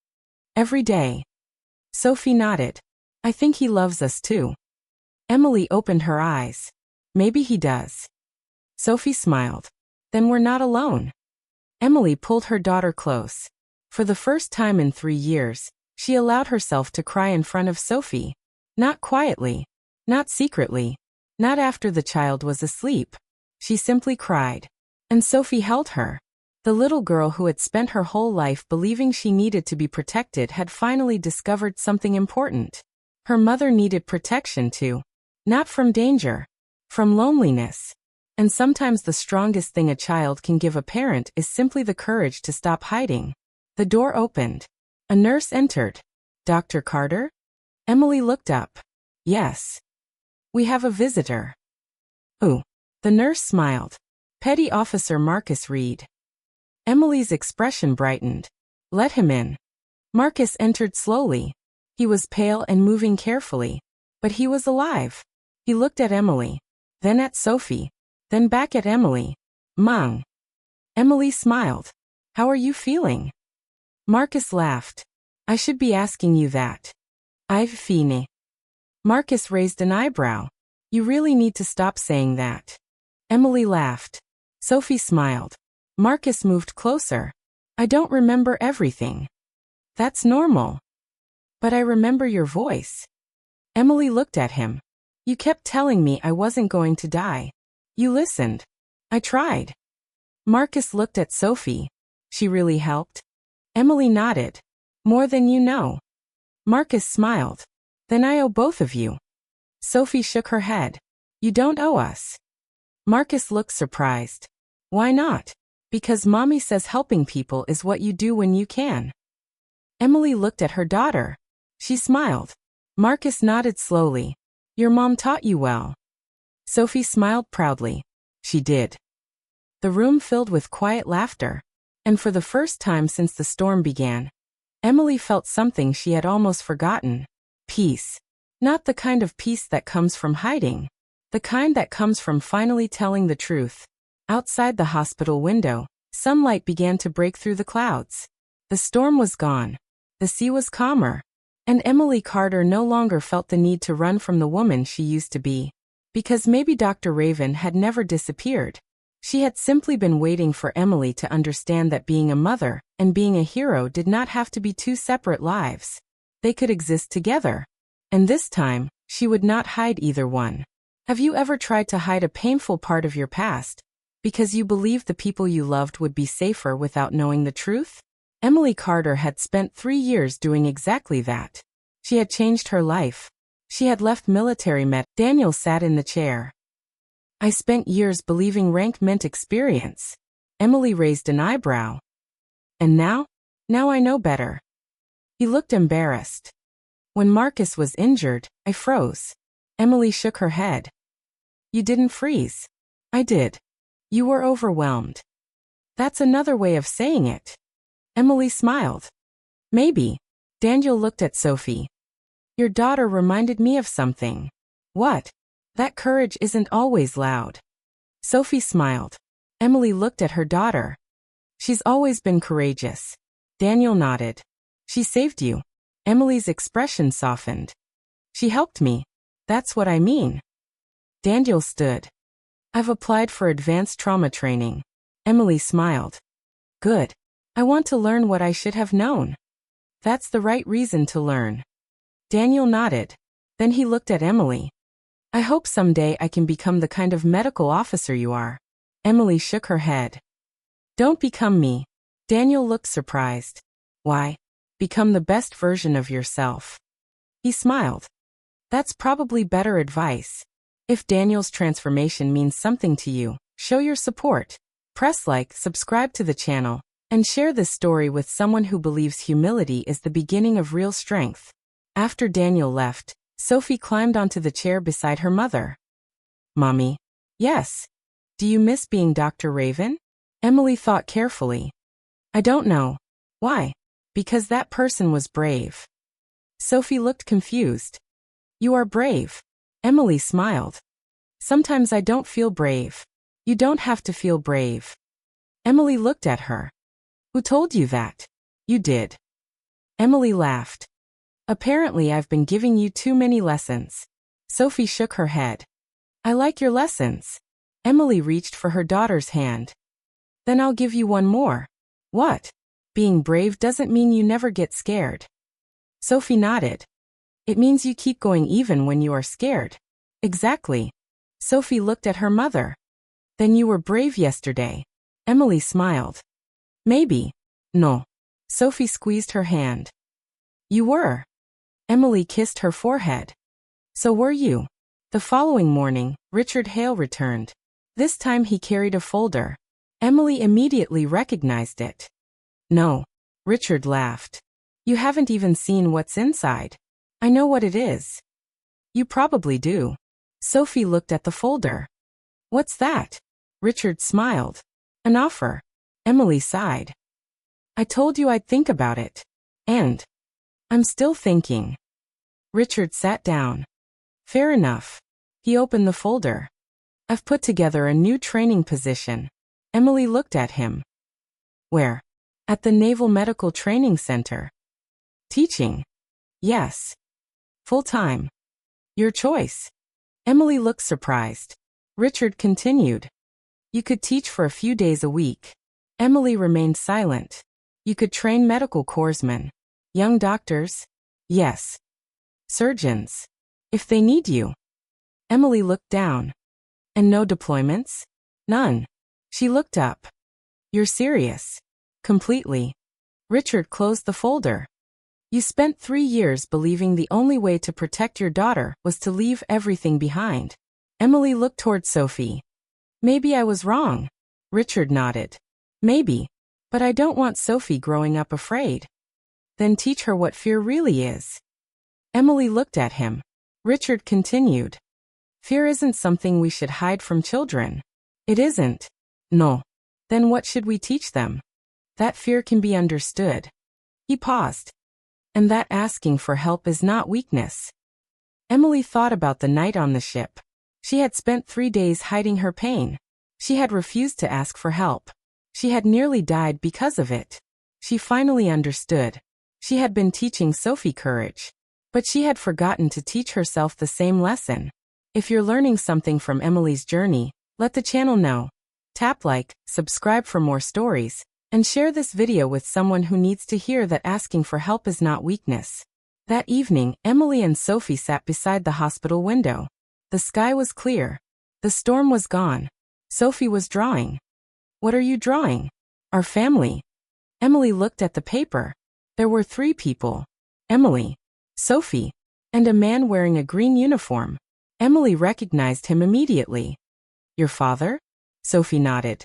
S1: Every day. Sophie nodded. I think he loves us too. Emily opened her eyes. Maybe he does. Sophie smiled. Then we're not alone. Emily pulled her daughter close. For the first time in 3 years, she allowed herself to cry in front of Sophie. Not quietly. Not secretly. Not after the child was asleep. She simply cried. And Sophie held her. The little girl who had spent her whole life believing she needed to be protected had finally discovered something important. Her mother needed protection too. Not from danger. From loneliness. And sometimes the strongest thing a child can give a parent is simply the courage to stop hiding. The door opened. A nurse entered. Dr. Carter? Emily looked up. Yes. We have a visitor. Who? The nurse smiled. Petty Officer Marcus Reed. Emily's expression brightened. Let him in. Marcus entered slowly. He was pale and moving carefully. But he was alive. He looked at Emily. Then at Sophie. Then back at Emily. Mom. Emily smiled. How are you feeling? Marcus laughed. I should be asking you that. I've fine. Marcus raised an eyebrow. You really need to stop saying that. Emily laughed. Sophie smiled. Marcus moved closer. I don't remember everything. That's normal. But I remember your voice. Emily looked at him. You kept telling me I wasn't going to die. You listened. I tried. Marcus looked at Sophie. She really helped? Emily nodded. More than you know. Marcus smiled. Then I owe both of you. Sophie shook her head. You don't owe us. Marcus looked surprised. Why not? Because Mommy says helping people is what you do when you can. Emily looked at her daughter. She smiled. Marcus nodded slowly. Your mom taught you well. Sophie smiled proudly. She did. The room filled with quiet laughter. And for the first time since the storm began, Emily felt something she had almost forgotten. Peace. Not the kind of peace that comes from hiding. The kind that comes from finally telling the truth. Outside the hospital window, sunlight began to break through the clouds. The storm was gone. The sea was calmer. And Emily Carter no longer felt the need to run from the woman she used to be. Because maybe Dr. Raven had never disappeared. She had simply been waiting for Emily to understand that being a mother and being a hero did not have to be two separate lives. They could exist together. And this time, she would not hide either one. Have you ever tried to hide a painful part of your past because you believed the people you loved would be safer without knowing the truth? Emily Carter had spent 3 years doing exactly that. She had changed her life. She had left military med. Daniel sat in the chair. I spent years believing rank meant experience. Emily raised an eyebrow. And now? Now I know better. He looked embarrassed. When Marcus was injured, I froze. Emily shook her head. You didn't freeze. I did. You were overwhelmed. That's another way of saying it. Emily smiled. Maybe. Daniel looked at Sophie. Your daughter reminded me of something. What? That courage isn't always loud. Sophie smiled. Emily looked at her daughter. She's always been courageous. Daniel nodded. She saved you. Emily's expression softened. She helped me. That's what I mean. Daniel stood. I've applied for advanced trauma training. Emily smiled. Good. I want to learn what I should have known. That's the right reason to learn. Daniel nodded. Then he looked at Emily. I hope someday I can become the kind of medical officer you are. Emily shook her head. Don't become me. Daniel looked surprised. Why? Become the best version of yourself. He smiled. That's probably better advice. If Daniel's transformation means something to you, show your support. Press like, subscribe to the channel, and share this story with someone who believes humility is the beginning of real strength. After Daniel left, Sophie climbed onto the chair beside her mother. Mommy. Yes. Do you miss being Dr. Raven? Emily thought carefully. I don't know. Why? Because that person was brave. Sophie looked confused. You are brave. Emily smiled. Sometimes I don't feel brave. You don't have to feel brave. Emily looked at her. Who told you that? You did. Emily laughed. Apparently I've been giving you too many lessons. Sophie shook her head. I like your lessons. Emily reached for her daughter's hand. Then I'll give you one more. What? Being brave doesn't mean you never get scared. Sophie nodded. It means you keep going even when you are scared. Exactly. Sophie looked at her mother. Then you were brave yesterday. Emily smiled. Maybe. No. Sophie squeezed her hand. You were. Emily kissed her forehead. So were you. The following morning, Richard Hale returned. This time he carried a folder. Emily immediately recognized it. No. Richard laughed. You haven't even seen what's inside. I know what it is. You probably do. Sophie looked at the folder. What's that? Richard smiled. An offer. Emily sighed. I told you I'd think about it. And I'm still thinking. Richard sat down. Fair enough. He opened the folder. I've put together a new training position. Emily looked at him. Where? At the Naval Medical Training Center. Teaching? Yes. Full-time. Your choice. Emily looked surprised. Richard continued. You could teach for a few days a week. Emily remained silent. You could train medical corpsmen. Young doctors? Yes. Surgeons? If they need you. Emily looked down. And no deployments? None. She looked up. You're serious? Completely. Richard closed the folder. You spent 3 years believing the only way to protect your daughter was to leave everything behind. Emily looked toward Sophie. Maybe I was wrong. Richard nodded. Maybe. But I don't want Sophie growing up afraid. Then teach her what fear really is. Emily looked at him. Richard continued. Fear isn't something we should hide from children. It isn't. No. Then what should we teach them? That fear can be understood. He paused. And that asking for help is not weakness. Emily thought about the night on the ship. She had spent 3 days hiding her pain. She had refused to ask for help. She had nearly died because of it. She finally understood. She had been teaching Sophie courage. But she had forgotten to teach herself the same lesson. If you're learning something from Emily's journey, let the channel know. Tap like, subscribe for more stories, and share this video with someone who needs to hear that asking for help is not weakness. That evening, Emily and Sophie sat beside the hospital window. The sky was clear. The storm was gone. Sophie was drawing. What are you drawing? Our family. Emily looked at the paper. There were 3 people. Emily, Sophie, and a man wearing a green uniform. Emily recognized him immediately. Your father? Sophie nodded.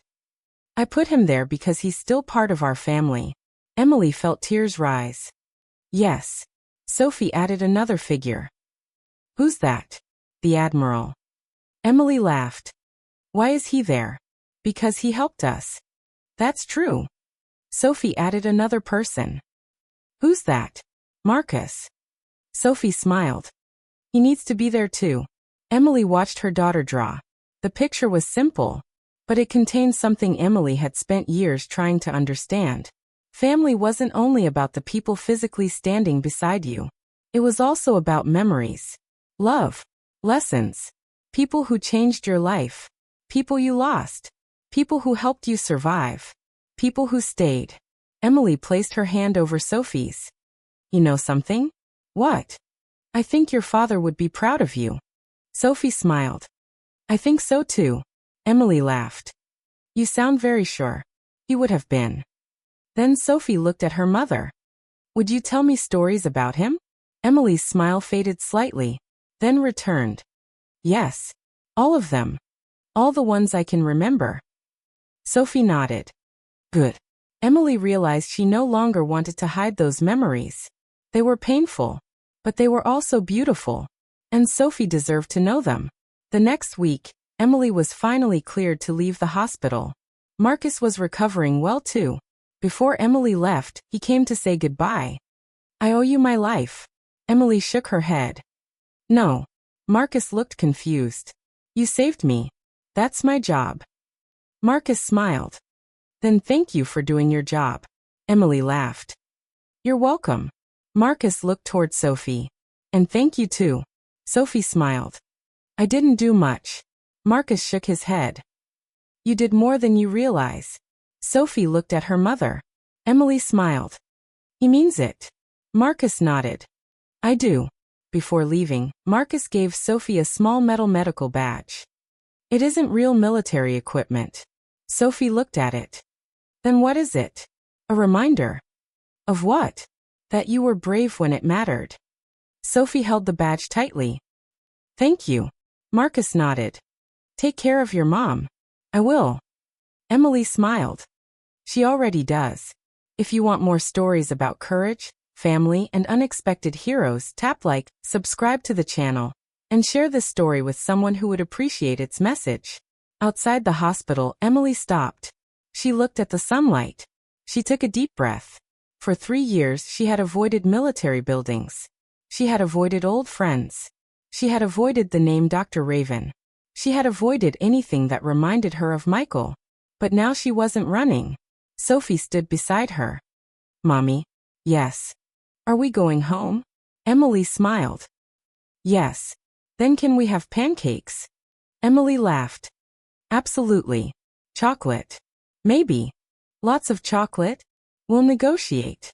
S1: I put him there because he's still part of our family. Emily felt tears rise. Yes. Sophie added another figure. Who's that? The Admiral. Emily laughed. Why is he there? Because he helped us. That's true. Sophie added another person. Who's that? Marcus. Sophie smiled. He needs to be there too. Emily watched her daughter draw. The picture was simple, but it contained something Emily had spent years trying to understand. Family wasn't only about the people physically standing beside you. It was also about memories, love, lessons, people who changed your life, people you lost, people who helped you survive, people who stayed. Emily placed her hand over Sophie's. You know something? What? I think your father would be proud of you. Sophie smiled. I think so too. Emily laughed. You sound very sure. He would have been. Then Sophie looked at her mother. Would you tell me stories about him? Emily's smile faded slightly, then returned. Yes. All of them. All the ones I can remember. Sophie nodded. Good. Emily realized she no longer wanted to hide those memories. They were painful, but they were also beautiful, and Sophie deserved to know them. The next week, Emily was finally cleared to leave the hospital. Marcus was recovering well too. Before Emily left, he came to say goodbye. I owe you my life. Emily shook her head. No. Marcus looked confused. You saved me. That's my job. Marcus smiled. Then thank you for doing your job. Emily laughed. You're welcome. Marcus looked toward Sophie. And thank you too. Sophie smiled. I didn't do much. Marcus shook his head. You did more than you realize. Sophie looked at her mother. Emily smiled. He means it. Marcus nodded. I do. Before leaving, Marcus gave Sophie a small metal medical badge. It isn't real military equipment. Sophie looked at it. Then what is it? A reminder. Of what? That you were brave when it mattered. Sophie held the badge tightly. Thank you. Marcus nodded. Take care of your mom. I will. Emily smiled. She already does. If you want more stories about courage, family, and unexpected heroes, tap like, subscribe to the channel, and share this story with someone who would appreciate its message. Outside the hospital, Emily stopped. She looked at the sunlight. She took a deep breath. For 3 years, she had avoided military buildings. She had avoided old friends. She had avoided the name Dr. Raven. She had avoided anything that reminded her of Michael. But now she wasn't running. Sophie stood beside her. Mommy? Yes. Are we going home? Emily smiled. Yes. Then can we have pancakes? Emily laughed. Absolutely. Chocolate. Maybe. Lots of chocolate? We'll negotiate.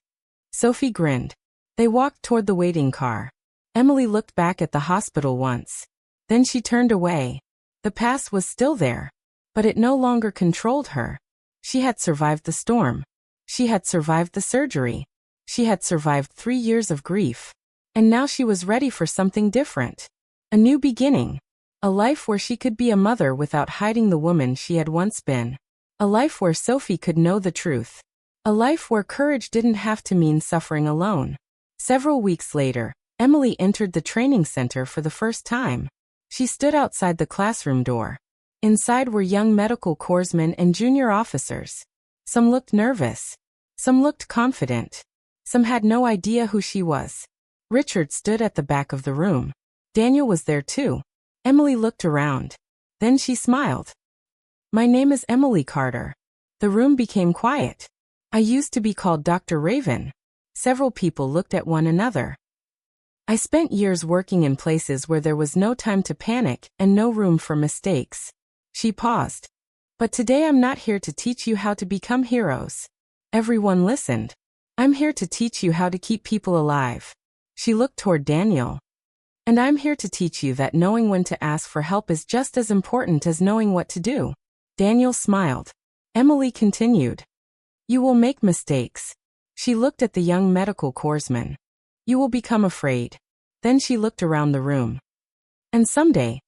S1: Sophie grinned. They walked toward the waiting car. Emily looked back at the hospital once. Then she turned away. The past was still there, but it no longer controlled her. She had survived the storm. She had survived the surgery. She had survived 3 years of grief. And now she was ready for something different. A new beginning. A life where she could be a mother without hiding the woman she had once been. A life where Sophie could know the truth. A life where courage didn't have to mean suffering alone. Several weeks later, Emily entered the training center for the first time. She stood outside the classroom door. Inside were young medical corpsmen and junior officers. Some looked nervous. Some looked confident. Some had no idea who she was. Richard stood at the back of the room. Daniel was there too. Emily looked around. Then she smiled. My name is Emily Carter. The room became quiet. I used to be called Dr. Raven. Several people looked at one another. I spent years working in places where there was no time to panic and no room for mistakes. She paused. But today I'm not here to teach you how to become heroes. Everyone listened. I'm here to teach you how to keep people alive. She looked toward Daniel. And I'm here to teach you that knowing when to ask for help is just as important as knowing what to do. Daniel smiled. Emily continued. You will make mistakes. She looked at the young medical corpsman. You will become afraid. Then she looked around the room. And someday,